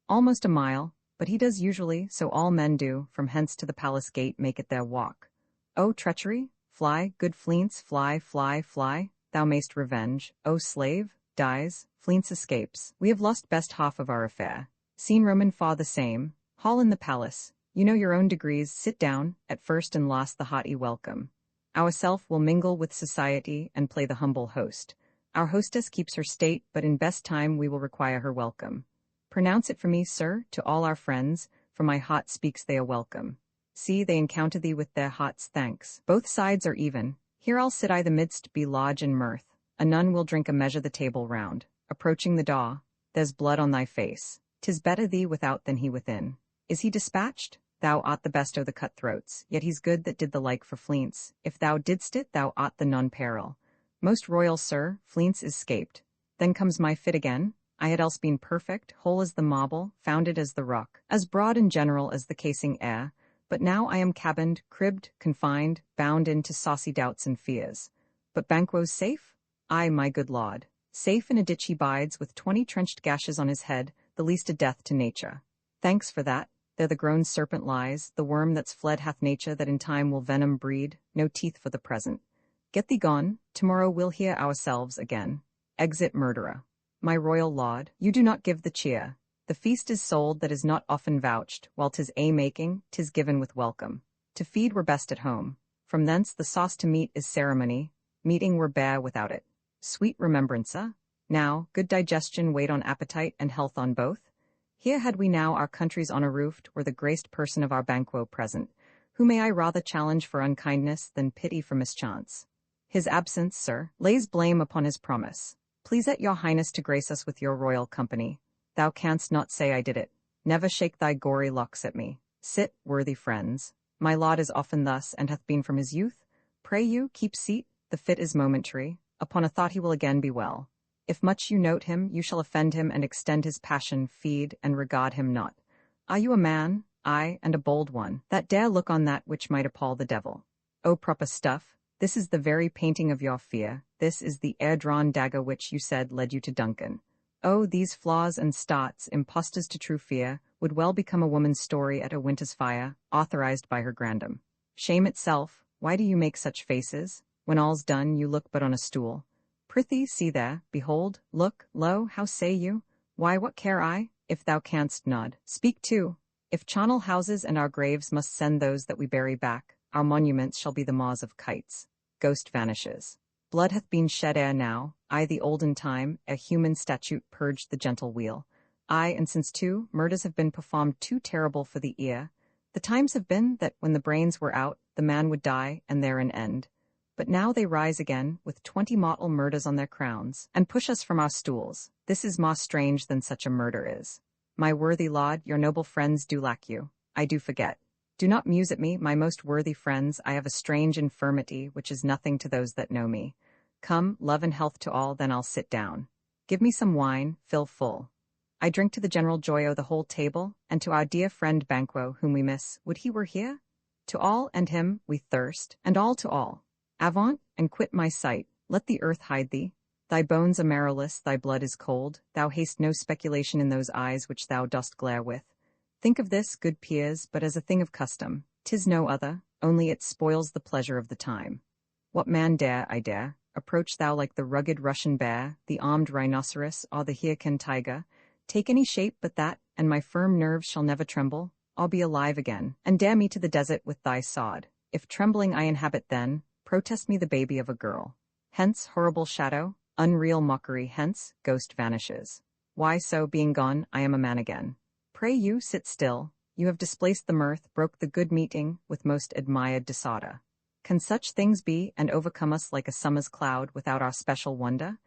Almost a mile, but he does usually, so all men do, from hence to the palace gate make it their walk. O treachery, fly, good Fleance, fly, fly, fly, thou mayst revenge, O slave, dies, Fleance escapes, we have lost best half of our affair. Scene Roman far the same, hall in the palace, you know your own degrees, sit down, at first and last the haughty welcome. Ourself will mingle with society and play the humble host. Our hostess keeps her state, but in best time we will require her welcome. Pronounce it for me, sir, to all our friends, for my heart speaks they a welcome. See, they encounter thee with their heart's thanks. Both sides are even. Here I'll sit I the midst, be lodge and mirth. Anon we'll drink a measure the table round. Approaching the daw, there's blood on thy face. 'Tis better thee without than he within. Is he dispatched? Thou art the best o' the cutthroats, yet he's good that did the like for Fleance. If thou didst it, thou art the none peril. Most royal sir, Fleance is scaped. Then comes my fit again. I had else been perfect, whole as the marble, founded as the rock, as broad and general as the casing air, but now I am cabined, cribbed, confined, bound into saucy doubts and fears. But Banquo's safe? Ay, my good lord. Safe in a ditch he bides, with 20 trenched gashes on his head, the least a death to nature. Thanks for that. There the grown serpent lies, the worm that's fled hath nature that in time will venom breed, no teeth for the present. Get thee gone, tomorrow we'll hear ourselves again. Exit murderer. My royal lord, you do not give the cheer. The feast is sold that is not often vouched, while 'tis a-making, 'tis given with welcome. To feed were best at home. From thence the sauce to meat is ceremony, meeting were bare without it. Sweet remembrancer. Now, good digestion wait on appetite and health on both. Here had we now our country's honour roofed, were the graced person of our Banquo present, who may I rather challenge for unkindness than pity for mischance. His absence, sir, lays blame upon his promise. Please at your highness to grace us with your royal company. Thou canst not say I did it. Never shake thy gory locks at me. Sit, worthy friends. My lord is often thus, and hath been from his youth. Pray you, keep seat, the fit is momentary. Upon a thought he will again be well. If much you note him, you shall offend him and extend his passion, feed and regard him not. Are you a man, ay, and a bold one, that dare look on that which might appall the devil? O proper stuff, this is the very painting of your fear, this is the air-drawn dagger which, you said, led you to Duncan. Oh, these flaws and starts, impostors to true fear, would well become a woman's story at a winter's fire, authorized by her grandam. Shame itself, why do you make such faces? When all's done, you look but on a stool. Prithee, see there, behold, look, lo, how say you? Why, what care I, if thou canst nod? Speak too. If charnel houses and our graves must send those that we bury back, our monuments shall be the maws of kites. Ghost vanishes. Blood hath been shed ere now, I the olden time, a human statute purged the gentle wheel. Ay, and since too, murders have been performed too terrible for the ear. The times have been that when the brains were out, the man would die, and there an end. But now they rise again, with 20 mortal murders on their crowns, and push us from our stools. This is more strange than such a murder is. My worthy lord, your noble friends do lack you. I do forget. Do not muse at me, my most worthy friends, I have a strange infirmity, which is nothing to those that know me. Come, love and health to all, then I'll sit down. Give me some wine, fill full. I drink to the general joy o' the whole table, and to our dear friend Banquo, whom we miss, would he were here? To all and him we thirst, and all to all. Avaunt, and quit my sight, let the earth hide thee. Thy bones are marrowless, thy blood is cold, thou hast no speculation in those eyes which thou dost glare with. Think of this, good peers, but as a thing of custom. 'Tis no other, only it spoils the pleasure of the time. What man dare, I dare, approach thou like the rugged Russian bear, the armed rhinoceros, or the Hyrcan tiger, take any shape but that, and my firm nerves shall never tremble, I'll be alive again, and dare me to the desert with thy sod. If trembling I inhabit then, protest me the baby of a girl. Hence, horrible shadow, unreal mockery, hence, ghost vanishes. Why so, being gone, I am a man again. Pray you, sit still, you have displaced the mirth, broke the good meeting, with most admired disorder. Can such things be, and overcome us like a summer's cloud, without our special wonder?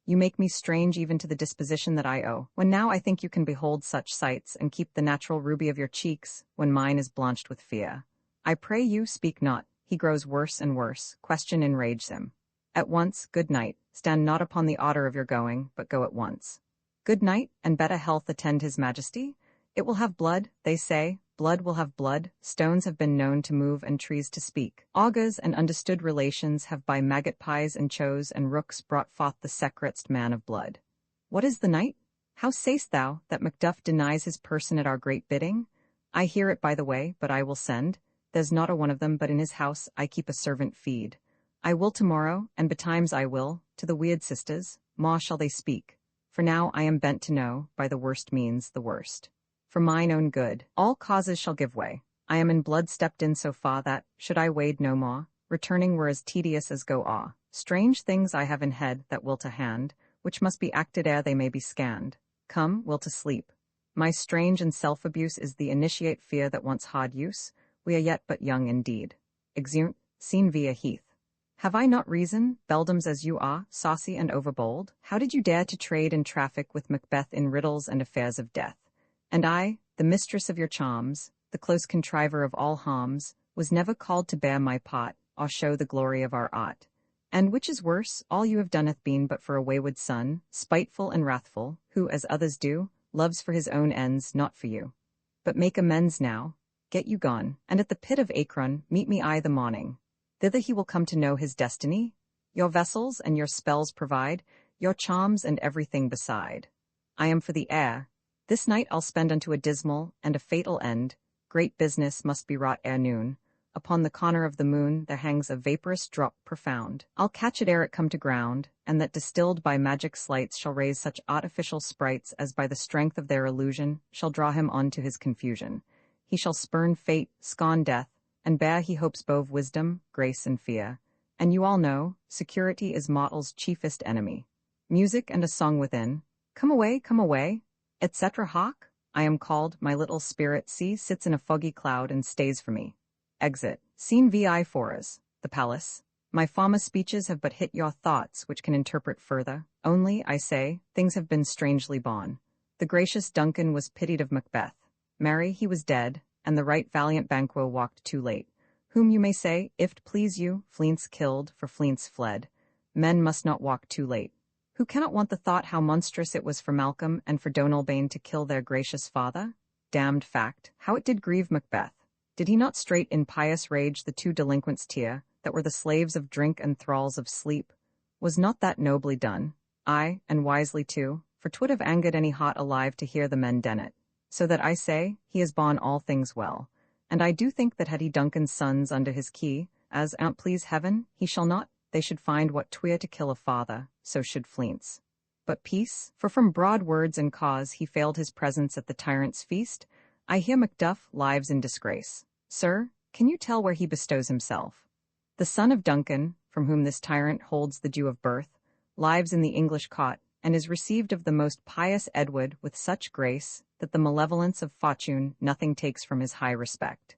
You make me strange even to the disposition that I owe, when now I think you can behold such sights, and keep the natural ruby of your cheeks, when mine is blanched with fear. I pray you, speak not. He grows worse and worse, question enrages him. At once, good night, stand not upon the order of your going, but go at once. Good night, and better health attend his majesty. It will have blood, they say, blood will have blood, stones have been known to move and trees to speak. Augurs and understood relations have by maggot pies and choes and rooks brought forth the secret'st man of blood. What is the night? How say'st thou, that Macduff denies his person at our great bidding? I hear it by the way, but I will send. There's not a one of them but in his house I keep a servant feed. I will tomorrow, and betimes I will, to the weird sisters, ma shall they speak. For now I am bent to know, by the worst means, the worst. For mine own good, all causes shall give way. I am in blood stepped in so far that, should I wade no more, returning were as tedious as go awe. Strange things I have in head that will to hand, which must be acted ere they may be scanned. Come, will to sleep. My strange and self-abuse is the initiate fear that wants hard use. We are yet but young indeed. Exeunt, scene via Heath. Have I not reason, beldams as you are, saucy and overbold? How did you dare to trade and traffic with Macbeth in riddles and affairs of death? And I, the mistress of your charms, the close contriver of all harms, was never called to bear my part, or show the glory of our art. And which is worse, all you have done hath been but for a wayward son, spiteful and wrathful, who, as others do, loves for his own ends, not for you. But make amends now, get you gone, and at the pit of Acron meet me the morning. Thither he will come to know his destiny. Your vessels and your spells provide, your charms and everything beside. I am for the air. This night I'll spend unto a dismal and a fatal end. Great business must be wrought ere noon. Upon the corner of the moon there hangs a vaporous drop profound. I'll catch it ere it come to ground, and that distilled by magic sleights shall raise such artificial sprites as by the strength of their illusion shall draw him on to his confusion. He shall spurn fate, scorn death, and bear he hopes both wisdom, grace, and fear. And you all know, security is mortal's chiefest enemy. Music and a song within. Come away, etc. Hawk, I am called, my little spirit sits in a foggy cloud and stays for me. Exit. Scene vi foras. The palace. My former speeches have but hit your thoughts, which can interpret further. Only, I say, things have been strangely born. The gracious Duncan was pitied of Macbeth. Marry, he was dead, and the right valiant Banquo walked too late. Whom you may say, if't please you, Fleance killed, for Fleance fled. Men must not walk too late. Who cannot want the thought how monstrous it was for Malcolm and for Donalbain to kill their gracious father? Damned fact, how it did grieve Macbeth. Did he not straight in pious rage the two delinquents tear, that were the slaves of drink and thralls of sleep? Was not that nobly done? Aye, and wisely too, for 'twould have angered any heart alive to hear the men den it. So that I say, he has borne all things well. And I do think that had he Duncan's sons under his key, as an't please heaven, he shall not, they should find what 'twere to kill a father, so should Fleance. But peace, for from broad words and cause he failed his presence at the tyrant's feast. I hear Macduff lives in disgrace. Sir, can you tell where he bestows himself? The son of Duncan, from whom this tyrant holds the due of birth, lives in the English cot, and is received of the most pious Edward with such grace, that the malevolence of fortune nothing takes from his high respect.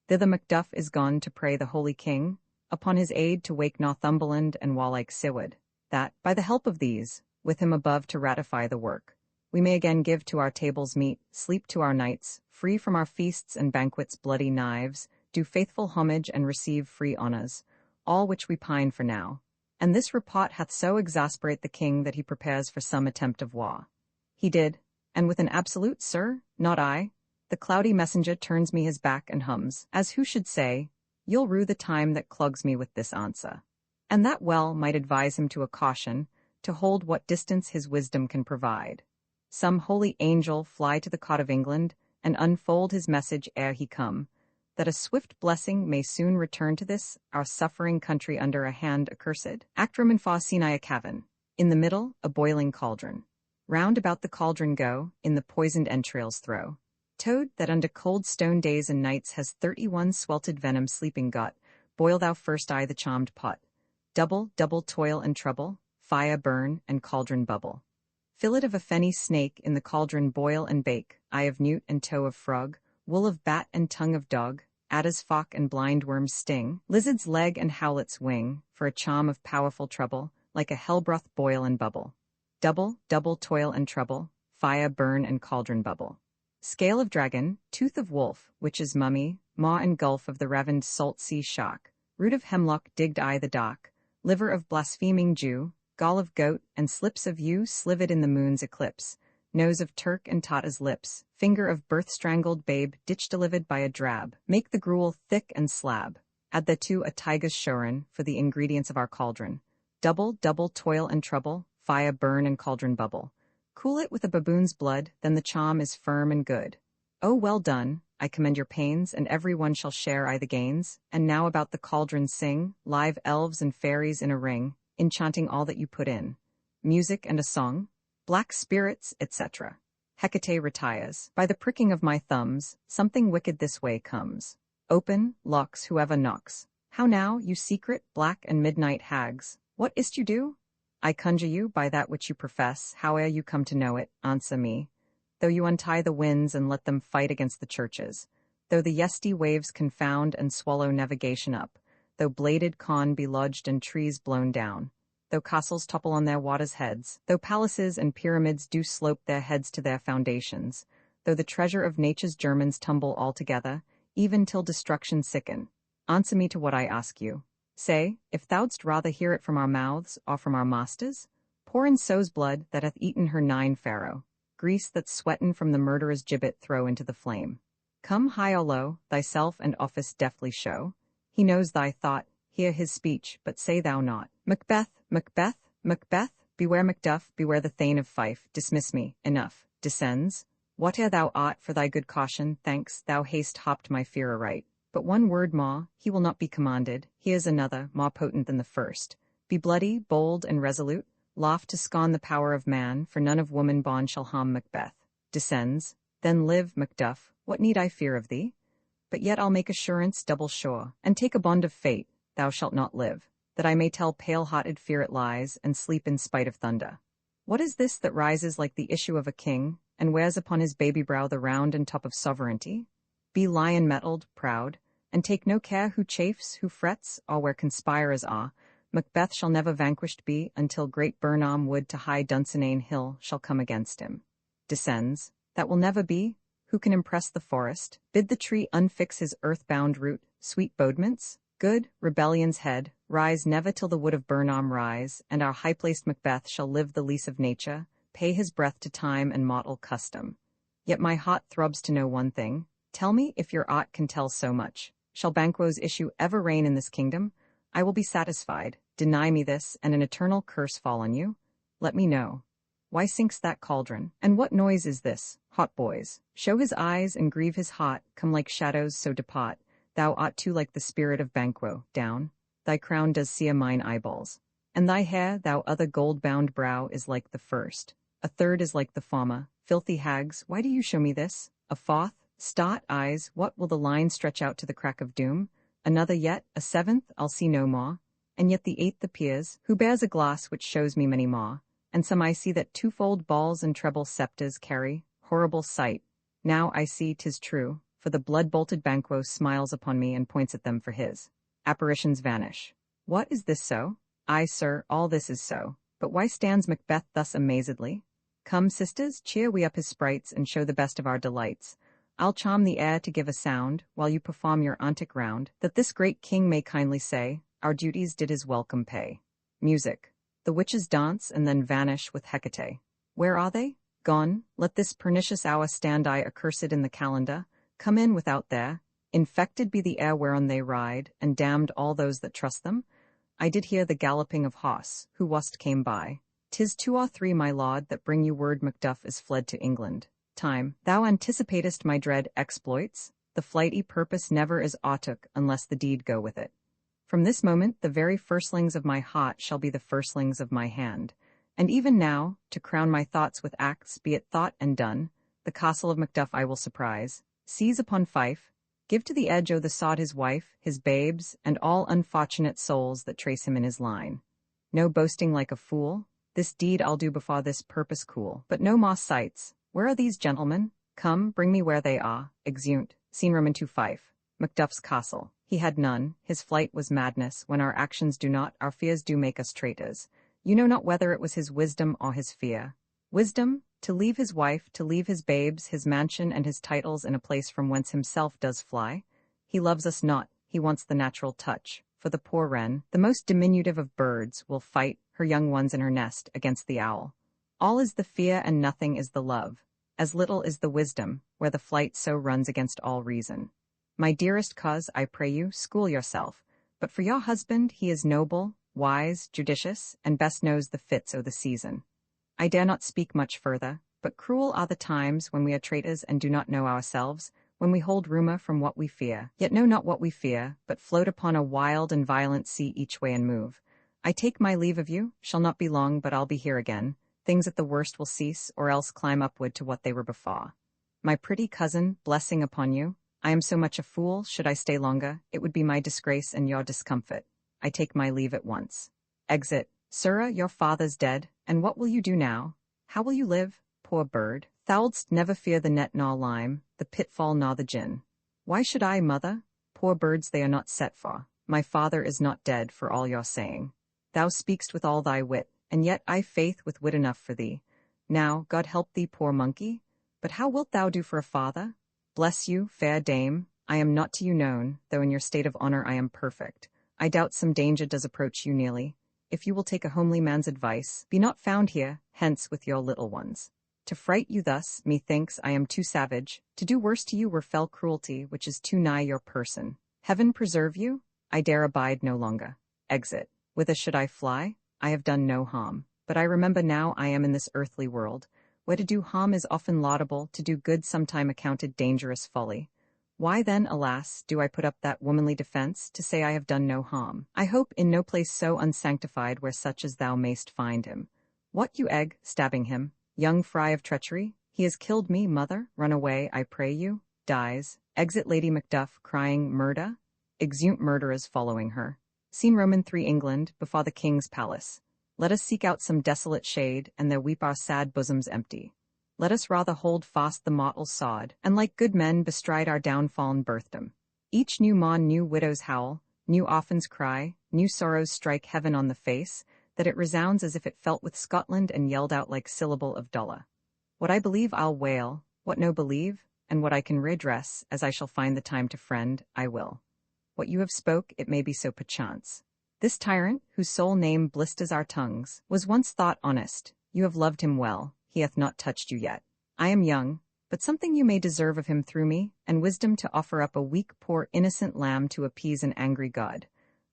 Thither Macduff is gone to pray the holy king, upon his aid to wake Northumberland and warlike Siward, that, by the help of these, with him above to ratify the work, we may again give to our tables meat, sleep to our nights, free from our feasts and banquets bloody knives, do faithful homage and receive free honours, all which we pine for now. And this report hath so exasperate the king that he prepares for some attempt of war. He did, and with an absolute, sir, not I. The cloudy messenger turns me his back and hums, as who should say, you'll rue the time that clogs me with this answer. And that well might advise him to a caution, to hold what distance his wisdom can provide. Some holy angel fly to the cot of England, and unfold his message ere he come, that a swift blessing may soon return to this, our suffering country under a hand accursed. Actrum in fa sine a cavern. In the middle, a boiling cauldron. Round about the cauldron go, in the poisoned entrails throw. Toad, that under cold stone days and nights has 31 swelted venom sleeping got, boil thou first the charmed pot. Double, double toil and trouble, fire burn, and cauldron bubble. Fillet of a fenny snake in the cauldron boil and bake, eye of newt and toe of frog, wool of bat and tongue of dog, adder's falk and blind worm's sting, lizard's leg and howlet's wing, for a charm of powerful trouble, like a hellbroth boil and bubble. Double, double toil and trouble, fire burn and cauldron bubble. Scale of dragon, tooth of wolf, witch's mummy, maw and gulf of the ravened salt sea shark, root of hemlock digged the dark, liver of blaspheming Jew, gall of goat, and slips of yew slivered in the moon's eclipse, nose of Turk and Tata's lips, finger of birth-strangled babe ditch-delivered by a drab, make the gruel thick and slab, add thereto a tiger's shorin for the ingredients of our cauldron, double, double toil and trouble, fire burn and cauldron bubble, cool it with a baboon's blood, then the charm is firm and good. Oh, well done, I commend your pains, and every one shall share the gains, and now about the cauldron sing, live elves and fairies in a ring, enchanting all that you put in. Music and a song, black spirits, etc. Hecate retires. By the pricking of my thumbs, something wicked this way comes. Open, locks whoever knocks. How now, you secret, black and midnight hags, what is't you do? I conjure you, by that which you profess, howe'er you come to know it, answer me. Though you untie the winds and let them fight against the churches, though the yesty waves confound and swallow navigation up, though bladed corn be lodged and trees blown down, though castles topple on their waters' heads, though palaces and pyramids do slope their heads to their foundations, though the treasure of nature's germans tumble altogether, even till destruction sicken, answer me to what I ask you. Say, if thou'dst rather hear it from our mouths or from our masters, pour in so's blood that hath eaten her 9 Pharaoh, grease that's sweaten from the murderer's gibbet throw into the flame. Come high or low, thyself and office deftly show. He knows thy thought, hear his speech, but say thou not. Macbeth, Macbeth, Macbeth, beware Macduff, beware the Thane of Fife, dismiss me, enough, descends. Whate'er thou art for thy good caution, thanks, thou hast hopped my fear aright. But one word more, he will not be commanded, here's another, more potent than the first. Be bloody, bold, and resolute, loth to scorn the power of man, for none of woman born shall harm Macbeth. Descends. Then live, Macduff, what need I fear of thee? But yet I'll make assurance double sure, and take a bond of fate, thou shalt not live, that I may tell pale-hearted fear it lies, and sleep in spite of thunder. What is this that rises like the issue of a king, and wears upon his baby brow the round and top of sovereignty? Be lion-mettled, proud, and take no care who chafes, who frets, or where conspirers are. Macbeth shall never vanquished be, until great Burnham wood to high Dunsinane hill shall come against him. Descends. That will never be. Who can impress the forest? Bid the tree unfix his earth-bound root, sweet bodements? Good, rebellion's head, rise never till the wood of Burnham rise, and our high-placed Macbeth shall live the lease of nature, pay his breath to time and mortal custom. Yet my heart throbs to know one thing. Tell me if your aught can tell so much. Shall Banquo's issue ever reign in this kingdom? I will be satisfied. Deny me this, and an eternal curse fall on you. Let me know. Why sinks that cauldron? And what noise is this? Hot boys, show his eyes and grieve his heart, come like shadows so depart. Thou art too like the spirit of Banquo, down. Thy crown does sear mine eyeballs. And thy hair, thou other gold-bound brow, is like the first. A third is like the former. Filthy hags, why do you show me this? A fourth? Start, eyes, what will the line stretch out to the crack of doom? Another yet, a seventh, I'll see no more. And yet the eighth appears, who bears a glass which shows me many more. And some I see that twofold balls and treble sceptres carry. Horrible sight. Now I see 'tis true, for the blood-bolted Banquo smiles upon me and points at them for his. Apparitions vanish. What, is this so? Aye, sir, all this is so. But why stands Macbeth thus amazedly? Come, sisters, cheer we up his sprites and show the best of our delights. I'll charm the air to give a sound, while you perform your antic round, that this great king may kindly say, our duties did his welcome pay. Music. The witches dance and then vanish with Hecate. Where are they? Gone. Let this pernicious hour stand I accursed in the calendar. Come in without there. Infected be the air whereon they ride, and damned all those that trust them. I did hear the galloping of horse, who wast came by. 'Tis 2 or 3, my lord, that bring you word Macduff is fled to England. Time. Thou anticipatest my dread exploits. The flighty purpose never is aughtook unless the deed go with it. From this moment the very firstlings of my heart shall be the firstlings of my hand. And even now, to crown my thoughts with acts, be it thought and done, the castle of Macduff I will surprise, seize upon Fife, give to the edge o' the sod his wife, his babes, and all unfortunate souls that trace him in his line. No boasting like a fool, this deed I'll do before this purpose cool. But no more sights. Where are these gentlemen? Come, bring me where they are. Exeunt. Scene Room into Fife. Macduff's castle. He had none, his flight was madness. When our actions do not, our fears do make us traitors. You know not whether it was his wisdom or his fear. Wisdom, to leave his wife, to leave his babes, his mansion and his titles in a place from whence himself does fly. He loves us not, he wants the natural touch. For the poor wren, the most diminutive of birds, will fight, her young ones in her nest, against the owl. All is the fear and nothing is the love. As little is the wisdom, where the flight so runs against all reason. My dearest coz, I pray you, school yourself. But for your husband, he is noble, wise, judicious, and best knows the fits o' the season. I dare not speak much further, but cruel are the times when we are traitors and do not know ourselves, when we hold rumour from what we fear, yet know not what we fear, but float upon a wild and violent sea each way and move. I take my leave of you, shall not be long, but I'll be here again. Things at the worst will cease, or else climb upward to what they were before. My pretty cousin, blessing upon you. I am so much a fool, should I stay longer, it would be my disgrace and your discomfit. I take my leave at once. Exit. Sirrah, your father's dead, and what will you do now? How will you live? Poor bird. Thou'ldst never fear the net nor lime, the pitfall nor the gin. Why should I, mother? Poor birds they are not set for. My father is not dead, for all your saying. Thou speak'st with all thy wit, and yet I faith with wit enough for thee. Now, God help thee, poor monkey. But how wilt thou do for a father? Bless you, fair dame, I am not to you known, though in your state of honour I am perfect. I doubt some danger does approach you nearly. If you will take a homely man's advice, be not found here, hence with your little ones. To fright you thus, methinks I am too savage. To do worse to you were fell cruelty, which is too nigh your person. Heaven preserve you? I dare abide no longer. Exit. Whither should I fly? I have done no harm. But I remember now I am in this earthly world, where to do harm is often laudable, to do good sometime accounted dangerous folly. Why then, alas, do I put up that womanly defense, to say I have done no harm? I hope in no place so unsanctified where such as thou mayst find him. What, you egg, stabbing him? Young fry of treachery? He has killed me, mother. Run away, I pray you. Dies. Exit Lady Macduff, crying, murder? Exeunt murderers following her. Scene Roman 3 England, before the king's palace. Let us seek out some desolate shade, and there weep our sad bosoms empty. Let us rather hold fast the mottled sod, and like good men bestride our downfallen birthdom. Each new mon, new widow's howl, new orphan's cry, new sorrows strike heaven on the face, that it resounds as if it felt with Scotland and yelled out like syllable of Dullah. What I believe I'll wail, what no believe, and what I can redress, as I shall find the time to friend, I will. What you have spoke, it may be so perchance. This tyrant, whose sole name blisters our tongues, was once thought honest. You have loved him well. He hath not touched you yet. I am young, but something you may deserve of him through me, and wisdom to offer up a weak, poor, innocent lamb to appease an angry god.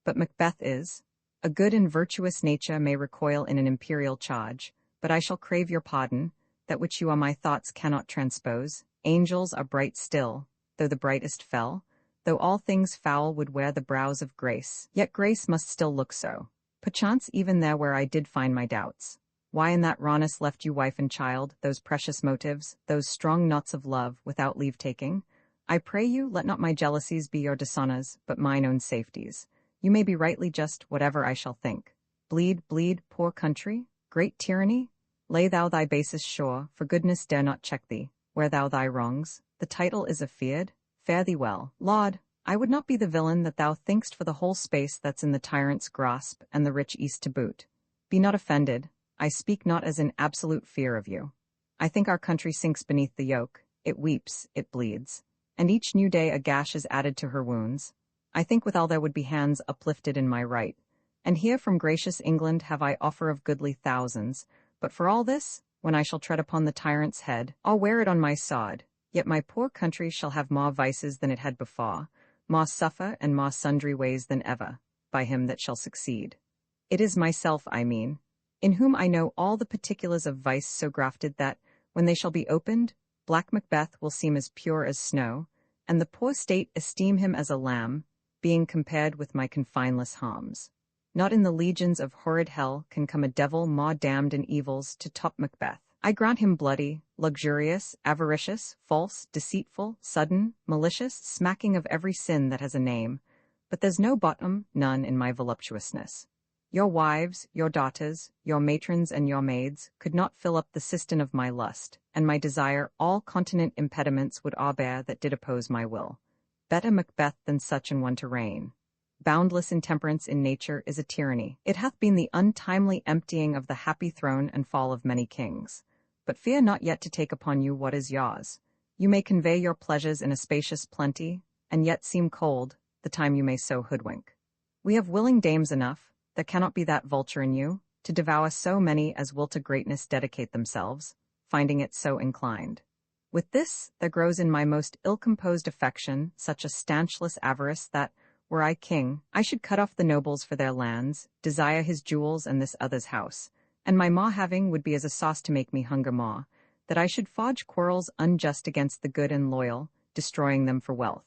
But Macbeth is. A good and virtuous nature may recoil in an imperial charge, but I shall crave your pardon, that which you are my thoughts cannot transpose. Angels are bright still, though the brightest fell, though all things foul would wear the brows of grace, yet grace must still look so. Perchance even there where I did find my doubts. Why in that rawness left you wife and child, those precious motives, those strong knots of love, without leave-taking? I pray you, let not my jealousies be your dishonors, but mine own safeties. You may be rightly just, whatever I shall think. Bleed, bleed, poor country, great tyranny? Lay thou thy basest shore, for goodness dare not check thee, where thou thy wrongs. The title is afeard. Fare thee well. Laud, I would not be the villain that thou think'st for the whole space that's in the tyrant's grasp, and the rich east to boot. Be not offended. I speak not as in absolute fear of you. I think our country sinks beneath the yoke, it weeps, it bleeds, and each new day a gash is added to her wounds. I think withal there would be hands uplifted in my right, and here from gracious England have I offer of goodly thousands, but for all this, when I shall tread upon the tyrant's head, I'll wear it on my sod, yet my poor country shall have more vices than it had before, more suffer and more sundry ways than ever, by him that shall succeed. It is myself I mean, in whom I know all the particulars of vice so grafted that, when they shall be opened, black Macbeth will seem as pure as snow, and the poor state esteem him as a lamb, being compared with my confineless harms. Not in the legions of horrid hell can come a devil more damned in evils to top Macbeth. I grant him bloody, luxurious, avaricious, false, deceitful, sudden, malicious, smacking of every sin that has a name, but there's no bottom, none in my voluptuousness. Your wives, your daughters, your matrons and your maids could not fill up the cistern of my lust, and my desire all continent impediments would bear that did oppose my will. Better Macbeth than such an one to reign. Boundless intemperance in nature is a tyranny. It hath been the untimely emptying of the happy throne and fall of many kings. But fear not yet to take upon you what is yours. You may convey your pleasures in a spacious plenty, and yet seem cold, the time you may so hoodwink. We have willing dames enough, there cannot be that vulture in you, to devour so many as will to greatness dedicate themselves, finding it so inclined. With this, there grows in my most ill-composed affection such a stanchless avarice that, were I king, I should cut off the nobles for their lands, desire his jewels and this other's house, and my maw having would be as a sauce to make me hunger maw, that I should forge quarrels unjust against the good and loyal, destroying them for wealth.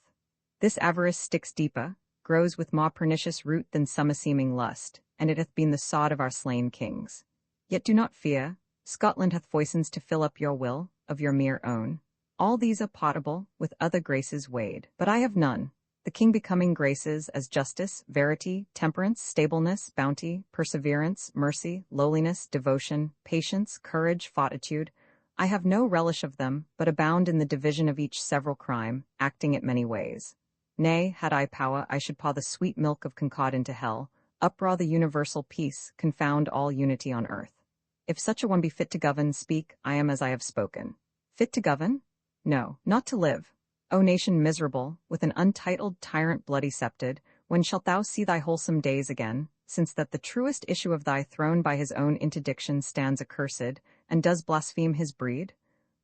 This avarice sticks deeper, grows with more pernicious root than some seeming lust, and it hath been the sod of our slain kings. Yet do not fear, Scotland hath foisons to fill up your will, of your mere own. All these are potable, with other graces weighed, but I have none. The king becoming graces as justice, verity, temperance, stableness, bounty, perseverance, mercy, lowliness, devotion, patience, courage, fortitude. I have no relish of them, but abound in the division of each several crime, acting it many ways. Nay, had I power, I should pour the sweet milk of concord into hell, upraw the universal peace, confound all unity on earth. If such a one be fit to govern, speak, I am as I have spoken. Fit to govern? No, not to live. O nation miserable, with an untitled tyrant bloody scepted, When shalt thou see thy wholesome days again, since that the truest issue of thy throne by his own interdiction stands accursed, and does blaspheme his breed?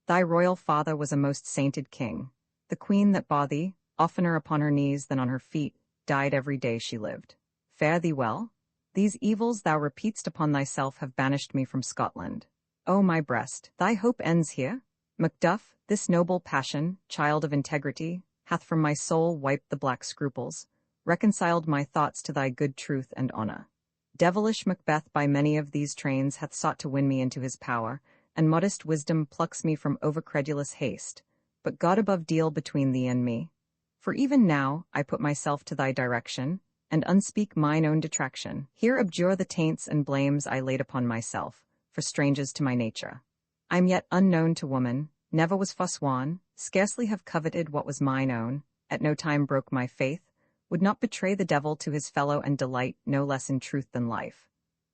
Thy royal father was a most sainted king. The queen that bore thee, oftener upon her knees than on her feet, died every day she lived. Fare thee well? These evils thou repeat'st upon thyself have banished me from Scotland. O my breast, thy hope ends here? Macduff, this noble passion, child of integrity, hath from my soul wiped the black scruples, reconciled my thoughts to thy good truth and honor. Devilish Macbeth by many of these trains hath sought to win me into his power, and modest wisdom plucks me from overcredulous haste. But God above deal between thee and me. For even now I put myself to thy direction, and unspeak mine own detraction. Here abjure the taints and blames I laid upon myself, for strangers to my nature. I am yet unknown to woman, never was forsworn, scarcely have coveted what was mine own, at no time broke my faith, would not betray the devil to his fellow and delight no less in truth than life.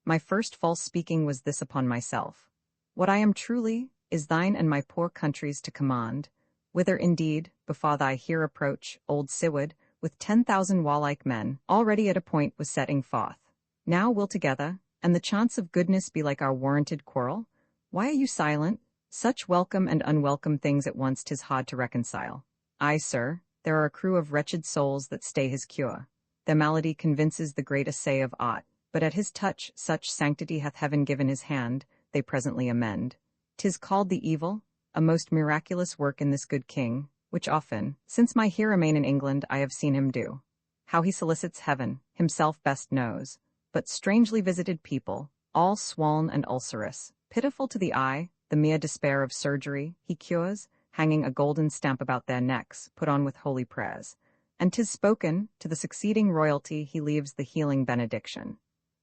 My first false speaking was this upon myself. What I am truly, is thine and my poor country's to command, whither indeed, before thy here approach, old Siward, with 10,000 warlike men, already at a point was setting forth. Now will together, and the chance of goodness be like our warranted quarrel? Why are you silent? Such welcome and unwelcome things at once 'tis hard to reconcile. Ay, sir, there are a crew of wretched souls that stay his cure. Their malady convinces the great assay of aught, but at his touch such sanctity hath heaven given his hand, they presently amend. 'Tis called the evil, a most miraculous work in this good king, which often, since my here remain in England, I have seen him do. How he solicits heaven, himself best knows, but strangely visited people, all swoln and ulcerous, pitiful to the eye, the mere despair of surgery, he cures, hanging a golden stamp about their necks, put on with holy prayers. And 'tis spoken, to the succeeding royalty he leaves the healing benediction.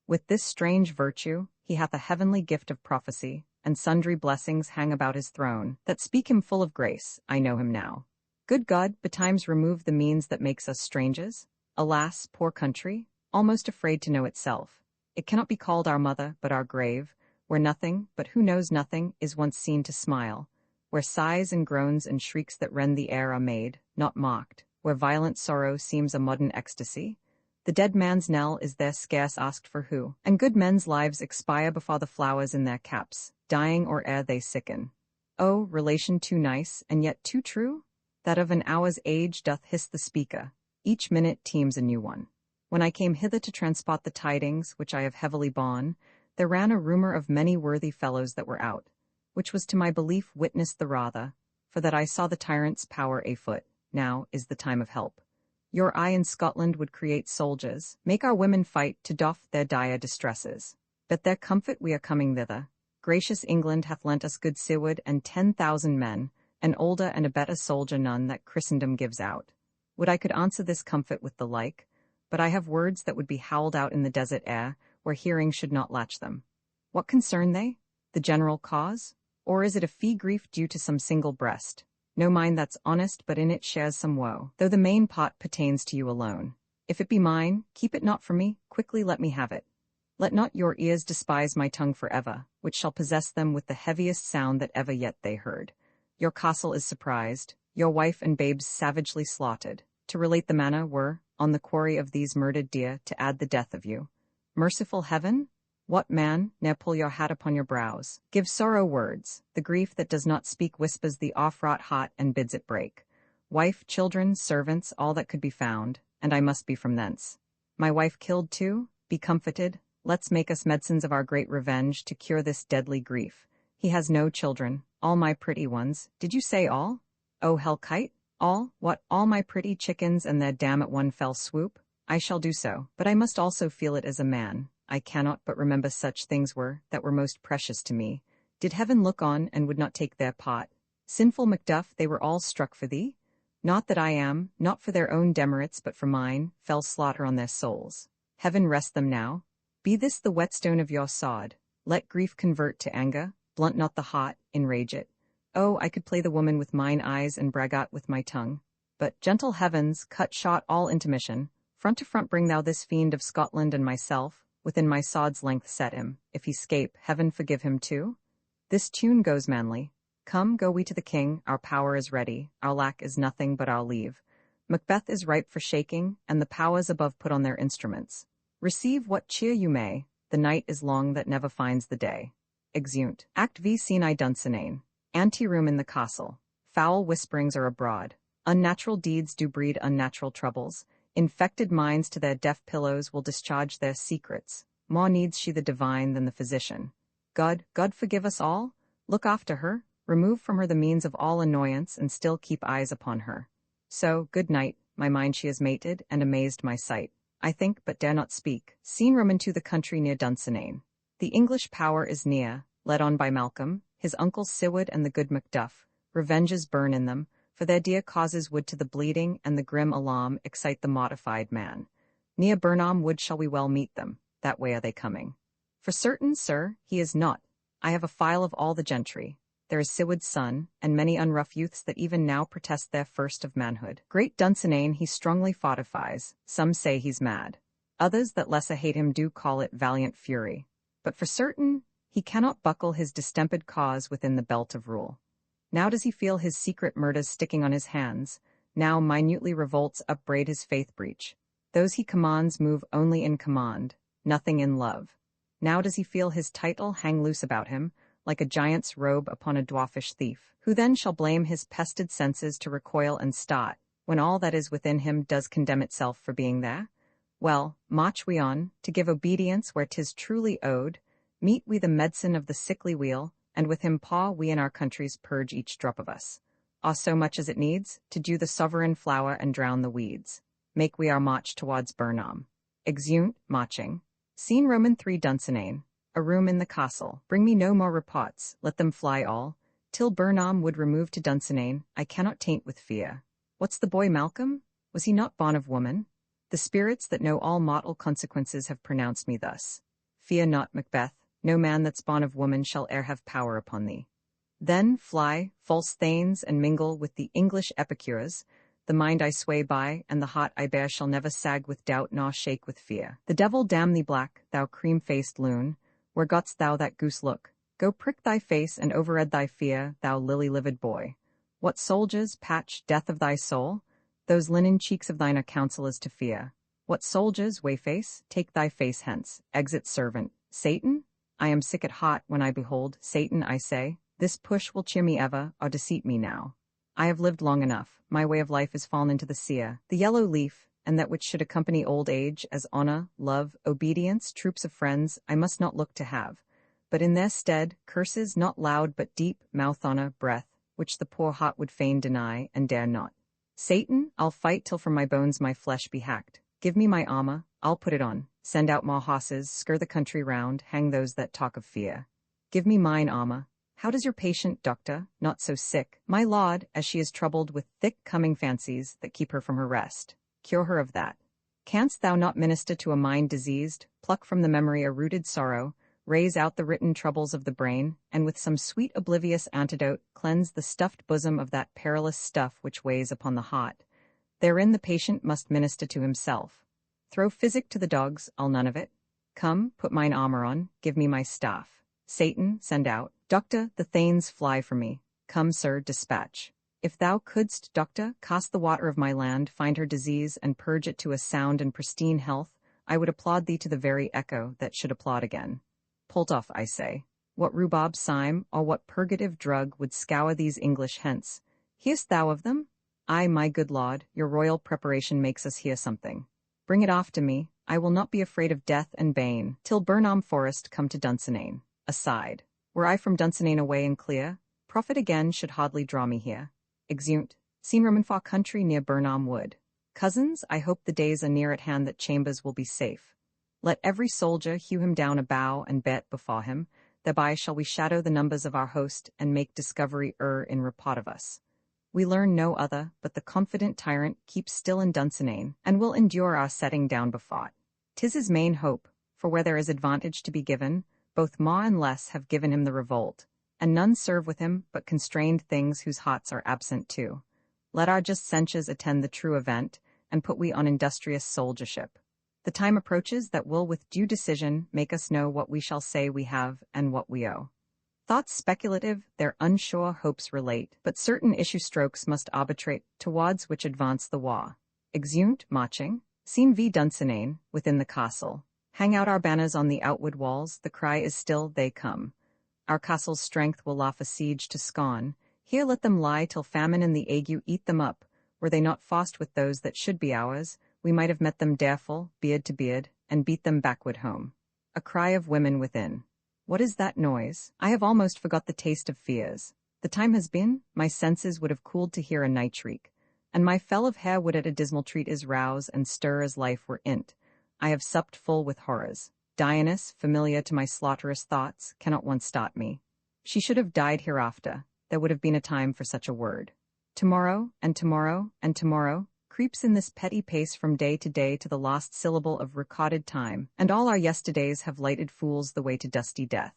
With this strange virtue, he hath a heavenly gift of prophecy, and sundry blessings hang about his throne, that speak him full of grace. I know him now. Good God, betimes remove the means that makes us strangers. Alas, poor country, almost afraid to know itself. It cannot be called our mother, but our grave, where nothing, but who knows nothing, is once seen to smile, where sighs and groans and shrieks that rend the air are made, not mocked, where violent sorrow seems a modern ecstasy. The dead man's knell is there scarce asked for who, and good men's lives expire before the flowers in their caps, dying or ere they sicken. Oh, relation too nice, and yet too true? That of an hour's age doth hiss the speaker, each minute teems a new one. When I came hither to transport the tidings, which I have heavily borne, there ran a rumor of many worthy fellows that were out, which was to my belief witnessed the rather, for that I saw the tyrant's power afoot. Now is the time of help. Your eye in Scotland would create soldiers, make our women fight to doff their dire distresses. But their comfort we are coming thither. Gracious England hath lent us good Siward and 10,000 men, an older and a better soldier none that Christendom gives out. Would I could answer this comfort with the like, but I have words that would be howled out in the desert air, where hearing should not latch them. What concern they? The general cause? Or is it a fee grief due to some single breast? No mind that's honest, but in it shares some woe, though the main pot pertains to you alone. If it be mine, keep it not from me, quickly let me have it. Let not your ears despise my tongue forever, which shall possess them with the heaviest sound that ever yet they heard. Your castle is surprised, your wife and babes savagely slaughtered. To relate the manner were, on the quarry of these murdered deer, to add the death of you. Merciful heaven? What man, ne'er pull your hat upon your brows? Give sorrow words, the grief that does not speak whispers the off-wrought heart and bids it break. Wife, children, servants, all that could be found, and I must be from thence. My wife killed too? Be comforted, let's make us medicines of our great revenge to cure this deadly grief. He has no children, all my pretty ones. Did you say all? Oh, hell kite? All? What, all my pretty chickens and their dam at one fell swoop? I shall do so, but I must also feel it as a man. I cannot but remember such things were, that were most precious to me. Did heaven look on and would not take their pot? Sinful Macduff, they were all struck for thee? Not that I am, not for their own demerits but for mine, fell slaughter on their souls. Heaven rest them now. Be this the whetstone of your sod. Let grief convert to anger, blunt not the heart, enrage it. Oh, I could play the woman with mine eyes and braggart with my tongue. But, gentle heavens, cut short all intermission. Front to front bring thou this fiend of Scotland and myself, within my sod's length set him. If he scape, heaven forgive him too. This tune goes manly. Come, go we to the king, our power is ready, our lack is nothing but our leave. Macbeth is ripe for shaking, and the powers above put on their instruments. Receive what cheer you may, the night is long that never finds the day. Exeunt. Act V. Scene I. Dunsinane. Anteroom in the castle. Foul whisperings are abroad. Unnatural deeds do breed unnatural troubles. Infected minds to their deaf pillows will discharge their secrets. More needs she the divine than the physician. God forgive us all. Look after her, remove from her the means of all annoyance, and still keep eyes upon her. So, good night, my mind she has mated, and amazed my sight. I think, but dare not speak. Scene room into the country near Dunsinane. The English power is near, led on by Malcolm, his uncle Siward and the good Macduff. Revenges burn in them, for their dear causes would to the bleeding and the grim alarm excite the mortified man. Near Burnham Wood shall we well meet them, that way are they coming. For certain, sir, he is not. I have a file of all the gentry. There is Siward's son, and many unrough youths that even now protest their first of manhood. Great Dunsinane he strongly fortifies, some say he's mad. Others that lesser hate him do call it valiant fury. But for certain, he cannot buckle his distempered cause within the belt of rule. Now does he feel his secret murders sticking on his hands, now minutely revolts upbraid his faith breach. Those he commands move only in command, nothing in love. Now does he feel his title hang loose about him, like a giant's robe upon a dwarfish thief. Who then shall blame his pested senses to recoil and start, when all that is within him does condemn itself for being there? Well, march we on, to give obedience where 'tis truly owed, meet we the medicine of the sickly wheel, and with him paw we in our countries purge each drop of us. Ah, so much as it needs, to dew the sovereign flower and drown the weeds. Make we our march towards Burnham. Exeunt, marching. Scene Roman 3 Dunsinane. A room in the castle. Bring me no more reports, let them fly all. Till Burnham would remove to Dunsinane, I cannot taint with fear. What's the boy Malcolm? Was he not born of woman? The spirits that know all mortal consequences have pronounced me thus. Fear not, Macbeth, no man that's born of woman shall e'er have power upon thee. Then fly, false thanes, and mingle with the English epicures. The mind I sway by, and the heart I bear shall never sag with doubt nor shake with fear. The devil damn thee black, thou cream-faced loon. Where got'st thou that goose look? Go prick thy face and overread thy fear, thou lily-livered boy. What soldiers, patch, death of thy soul? Those linen cheeks of thine are counselors to fear. What soldiers, wayface, take thy face hence, exit servant. Satan? I am sick at heart when I behold, Satan, I say, this push will cheer me ever, or deceit me now. I have lived long enough, my way of life is fallen into the sear, the yellow leaf, and that which should accompany old age, as honor, love, obedience, troops of friends, I must not look to have. But in their stead, curses not loud but deep, mouth honor, breath, which the poor heart would fain deny, and dare not. Satan, I'll fight till from my bones my flesh be hacked. Give me my armor, I'll put it on, send out more horses, skir the country round, hang those that talk of fear. Give me mine armor. How does your patient, doctor, not so sick, my lord, as she is troubled with thick coming fancies that keep her from her rest? Cure her of that. Canst thou not minister to a mind diseased, pluck from the memory a rooted sorrow, raise out the written troubles of the brain, and with some sweet oblivious antidote cleanse the stuffed bosom of that perilous stuff which weighs upon the heart? Therein the patient must minister to himself. Throw physic to the dogs, I'll none of it. Come, put mine armor on, give me my staff. Satan, send out. Doctor, the thanes fly from me. Come, sir, dispatch. If thou couldst, doctor, cast the water of my land, find her disease, and purge it to a sound and pristine health, I would applaud thee to the very echo that should applaud again. Pultoff, I say. What rhubarb cyme, or what purgative drug would scour these English hence? Hear'st thou of them? Ay, my good lord, your royal preparation makes us hear something. Bring it off to me, I will not be afraid of death and bane, till Burnham Forest come to Dunsinane. Aside. Were I from Dunsinane away and clear, profit again should hardly draw me here. Exeunt. Scene Romanfaw country near Burnham Wood. Cousins, I hope the days are near at hand that Chambers will be safe. Let every soldier hew him down a bough and bet before him, thereby shall we shadow the numbers of our host and make discovery in report of us. We learn no other, but the confident tyrant keeps still in Dunsinane, and will endure our setting down befought. 'Tis his main hope, for where there is advantage to be given, both more and less have given him the revolt, and none serve with him but constrained things whose hearts are absent too. Let our just censures attend the true event, and put we on industrious soldiership. The time approaches that will with due decision make us know what we shall say we have and what we owe. Thoughts speculative, their unsure hopes relate, but certain issue strokes must arbitrate, towards which advance the war. Exeunt, marching. Scene v. Dunsinane, within the castle. Hang out our banners on the outward walls, the cry is still, they come. Our castle's strength will laugh a siege to scorn. Here let them lie till famine and the ague eat them up. Were they not fast with those that should be ours, we might have met them dareful, beard to beard, and beat them backward home. A cry of women within. What is that noise? I have almost forgot the taste of fears. The time has been, my senses would have cooled to hear a night shriek, and my fell of hair would at a dismal treat is rouse and stir as life were int. I have supped full with horrors. Dionysus, familiar to my slaughterous thoughts, cannot once start me. She should have died hereafter. There would have been a time for such a word. Tomorrow, and tomorrow, and tomorrow, creeps in this petty pace from day to the last syllable of recorded time, and all our yesterdays have lighted fools the way to dusty death.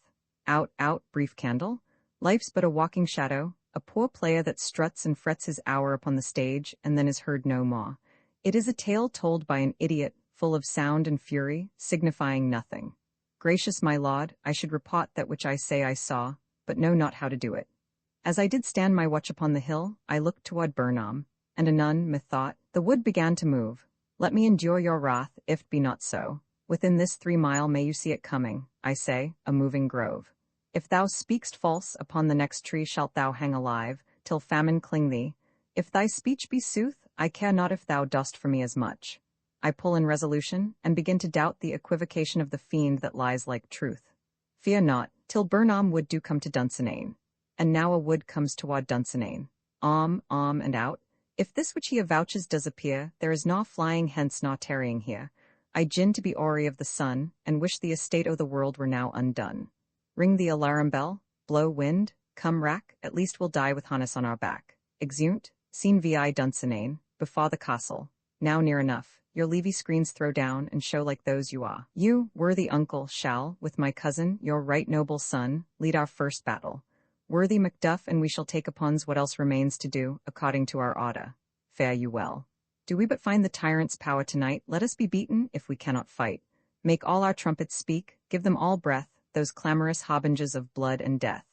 Out, out, brief candle. Life's but a walking shadow, a poor player that struts and frets his hour upon the stage, and then is heard no more. It is a tale told by an idiot, full of sound and fury, signifying nothing. Gracious my lord, I should report that which I say I saw, but know not how to do it. As I did stand my watch upon the hill, I looked toward Burnham, and anon, methought, the wood began to move. Let me endure your wrath, if it be not so. Within this 3 mile may you see it coming, I say, a moving grove. If thou speak'st false, upon the next tree shalt thou hang alive, till famine cling thee. If thy speech be sooth, I care not if thou dost for me as much. I pull in resolution, and begin to doubt the equivocation of the fiend that lies like truth. Fear not, till Burnham wood do come to Dunsinane. And now a wood comes toward Dunsinane. And out. If this which he avouches does appear, there is naw flying hence nor tarrying here. I gin to be hoary of the sun, and wish the estate o' the world were now undone. Ring the alarum bell, blow wind, come rack, at least we'll die with harness on our back. Exeunt, scene vi Dunsinane, before the castle. Now near enough, your levy screens throw down and show like those you are. You, worthy uncle, shall, with my cousin, your right noble son, lead our first battle. Worthy Macduff, and we shall take upon's what else remains to do, according to our order. Fare you well. Do we but find the tyrant's power tonight, let us be beaten if we cannot fight. Make all our trumpets speak, give them all breath, those clamorous harbingers of blood and death.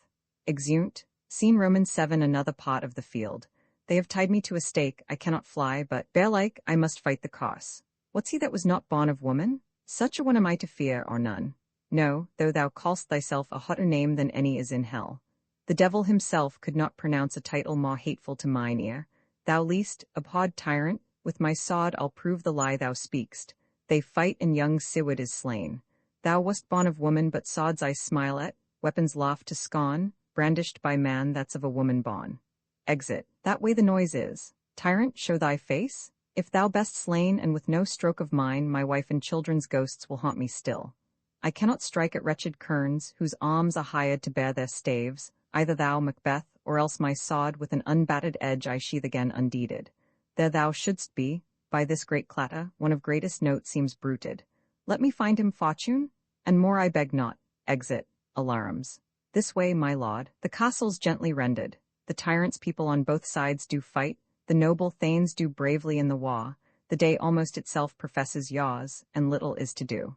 Exeunt, scene Romans 7 another part of the field. They have tied me to a stake, I cannot fly, but, bear-like, I must fight the course. What's he that was not born of woman? Such a one am I to fear, or none. No, though thou call'st thyself a hotter name than any is in hell. The devil himself could not pronounce a title more hateful to mine ear. Thou least, abhorred tyrant, with my sword I'll prove the lie thou speak'st. They fight and young Siward is slain. Thou wast born of woman, but swords I smile at, weapons laugh to scorn, brandished by man that's of a woman born. Exit, that way the noise is. Tyrant, show thy face. If thou best slain, and with no stroke of mine, my wife and children's ghosts will haunt me still. I cannot strike at wretched kerns, whose arms are hired to bear their staves. Either thou, Macbeth, or else my sword with an unbatted edge I sheath again undeeded. There thou shouldst be, by this great clatter, one of greatest note seems bruited. Let me find him fortune, and more I beg not. Exit, alarums. This way, my lord, the castle's gently rended. The tyrant's people on both sides do fight, the noble thanes do bravely in the war, the day almost itself professes yaws, and little is to do.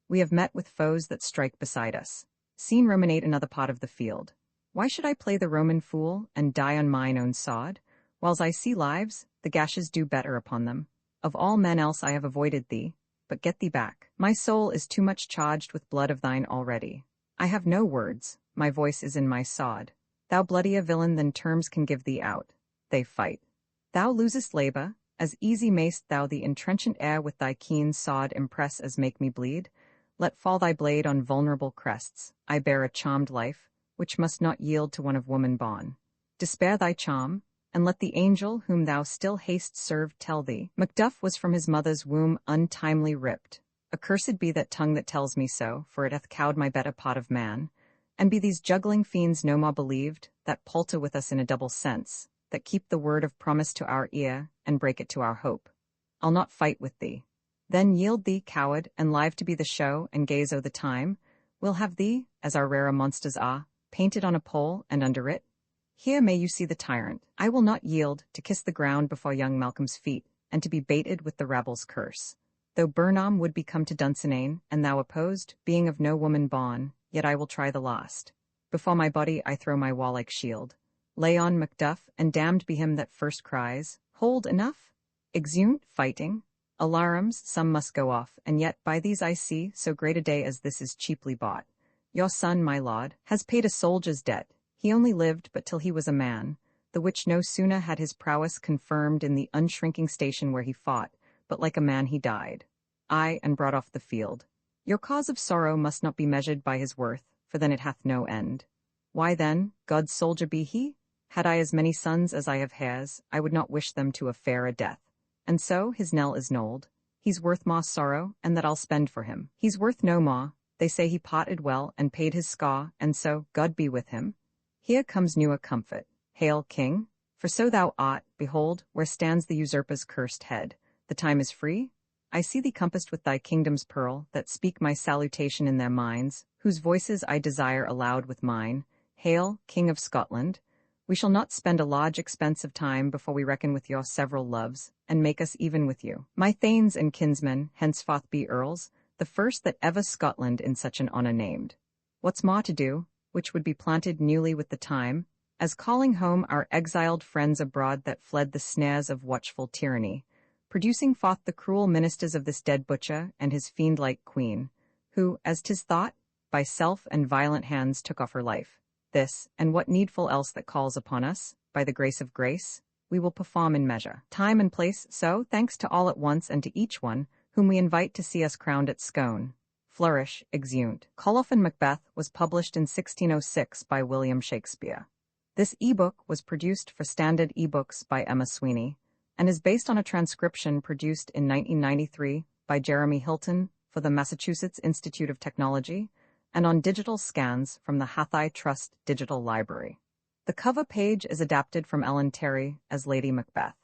We have met with foes that strike beside us. Scene ruminate another part of the field. Why should I play the Roman fool, and die on mine own sod? Whiles I see lives, the gashes do better upon them. Of all men else I have avoided thee, but get thee back. My soul is too much charged with blood of thine already. I have no words, my voice is in my sod. Thou bloodier villain than terms can give thee out. They fight. Thou losest labor, as easy mayst thou the entrenchant air with thy keen sod impress as make me bleed. Let fall thy blade on vulnerable crests. I bear a charmed life, which must not yield to one of woman born. Despair thy charm, and let the angel whom thou still hast served tell thee, Macduff was from his mother's womb untimely ripped. Accursed be that tongue that tells me so, for it hath cowed my better part of man. And be these juggling fiends no more believed, that palter with us in a double sense, that keep the word of promise to our ear, and break it to our hope. I'll not fight with thee. Then yield thee, coward, and live to be the show, and gaze o' the time. We'll have thee, as our rare monsters are, painted on a pole, and under it, here may you see the tyrant. I will not yield to kiss the ground before young Malcolm's feet, and to be baited with the rabble's curse. Though Burnham would be come to Dunsinane, and thou opposed, being of no woman born, yet I will try the last. Before my body I throw my warlike shield. Lay on Macduff, and damned be him that first cries, Hold, enough? Exeunt, fighting. Alarums, some must go off, and yet by these I see, so great a day as this is cheaply bought. Your son, my lord, has paid a soldier's debt. He only lived but till he was a man, the which no sooner had his prowess confirmed in the unshrinking station where he fought, but like a man he died. Ay, and brought off the field. Your cause of sorrow must not be measured by his worth, for then it hath no end. Why then, God's soldier be he? Had I as many sons as I have hairs, I would not wish them to a fairer death. And so his knell is knolled. He's worth more sorrow, and that I'll spend for him. He's worth no more. They say he parted well, and paid his score, and so, God be with him. Here comes newer comfort. Hail, King! For so thou art, behold, where stands the usurper's cursed head. The time is free. I see thee compassed with thy kingdom's pearl, that speak my salutation in their minds, whose voices I desire aloud with mine. Hail, King of Scotland! We shall not spend a large expense of time before we reckon with your several loves, and make us even with you. My thanes and kinsmen henceforth be earls, the first that ever Scotland in such an honour named. What's more to do, which would be planted newly with the time, as calling home our exiled friends abroad that fled the snares of watchful tyranny, producing forth the cruel ministers of this dead butcher and his fiend-like queen, who, as 'tis thought, by self and violent hands took off her life. This, and what needful else that calls upon us, by the grace of grace, we will perform in measure. Time and place, so, thanks to all at once and to each one, whom we invite to see us crowned at Scone. Flourish, exeunt. Colof and Macbeth was published in 1606 by William Shakespeare. This ebook was produced for Standard eBooks by Emma Sweeney, and is based on a transcription produced in 1993 by Jeremy Hilton for the Massachusetts Institute of Technology, and on digital scans from the Hathaway Trust Digital Library. The cover page is adapted from Ellen Terry as Lady Macbeth,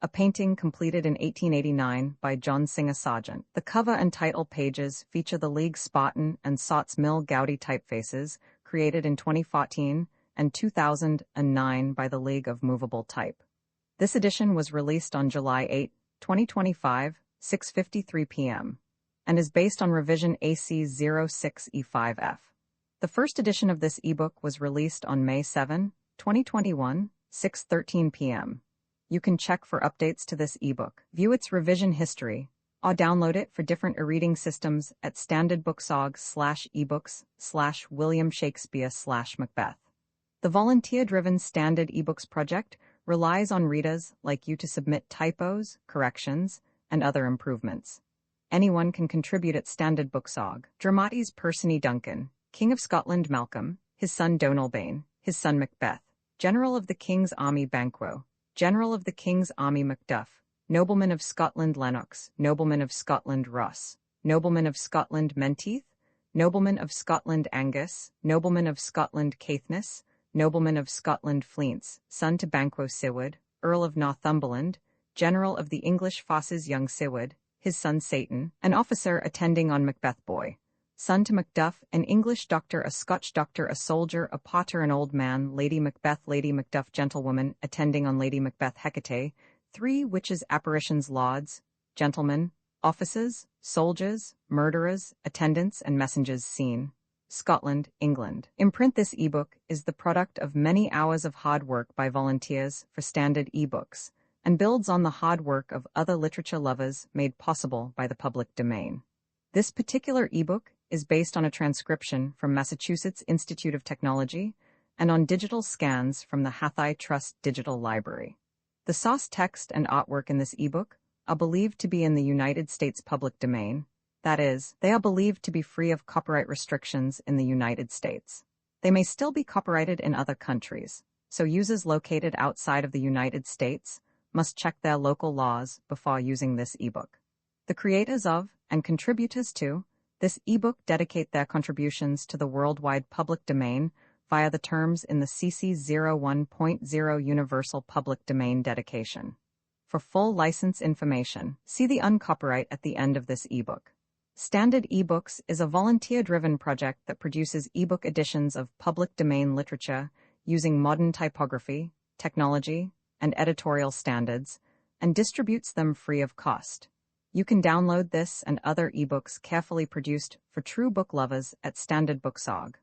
a painting completed in 1889 by John Singer Sargent. The cover and title pages feature the League Spartan and Sots Mill Gaudy typefaces created in 2014 and 2009 by the League of Movable Type. This edition was released on July 8, 2025, 6:53 p.m. and is based on revision AC06E5F. The first edition of this ebook was released on May 7, 2021, 6:13 p.m. You can check for updates to this ebook, view its revision history, or download it for different e-reading systems at standardbooksorg/ebooks/William Shakespeare/Macbeth. The volunteer-driven Standard eBooks project relies on readers like you to submit typos, corrections, and other improvements. Anyone can contribute at standardbooksorg. Dramatis Personae Duncan, King of Scotland Malcolm, his son Donalbain, his son Macbeth, General of the King's Army Banquo, General of the King's Army Macduff, Nobleman of Scotland Lennox, Nobleman of Scotland Ross, Nobleman of Scotland Menteith, Nobleman of Scotland Angus, Nobleman of Scotland Caithness, Nobleman of Scotland Fleance, son to Banquo Siward, Earl of Northumberland, General of the English Forces young Siward, his son Satan, an officer attending on Macbeth boy, son to Macduff, an English doctor, a Scotch doctor, a soldier, a potter, an old man, Lady Macbeth, Lady Macduff, gentlewoman, attending on Lady Macbeth Hecate, 3 witches, apparitions, lords, gentlemen, officers, soldiers, murderers, attendants, and messengers seen. Scotland, England. Imprint this ebook is the product of many hours of hard work by volunteers for Standard eBooks, and builds on the hard work of other literature lovers made possible by the public domain. This particular ebook is based on a transcription from Massachusetts Institute of Technology and on digital scans from the Hathaway Trust Digital Library. The source text and artwork in this ebook are believed to be in the United States public domain. That is, they are believed to be free of copyright restrictions in the United States. They may still be copyrighted in other countries, so users located outside of the United States must check their local laws before using this ebook. The creators of, and contributors to, this ebook dedicate their contributions to the worldwide public domain via the terms in the CC 01.0 Universal Public Domain Dedication. For full license information, see the uncopyright at the end of this ebook. Standard eBooks is a volunteer-driven project that produces ebook editions of public domain literature using modern typography, technology, and editorial standards, and distributes them free of cost. You can download this and other ebooks carefully produced for true book lovers at standardbooksorg.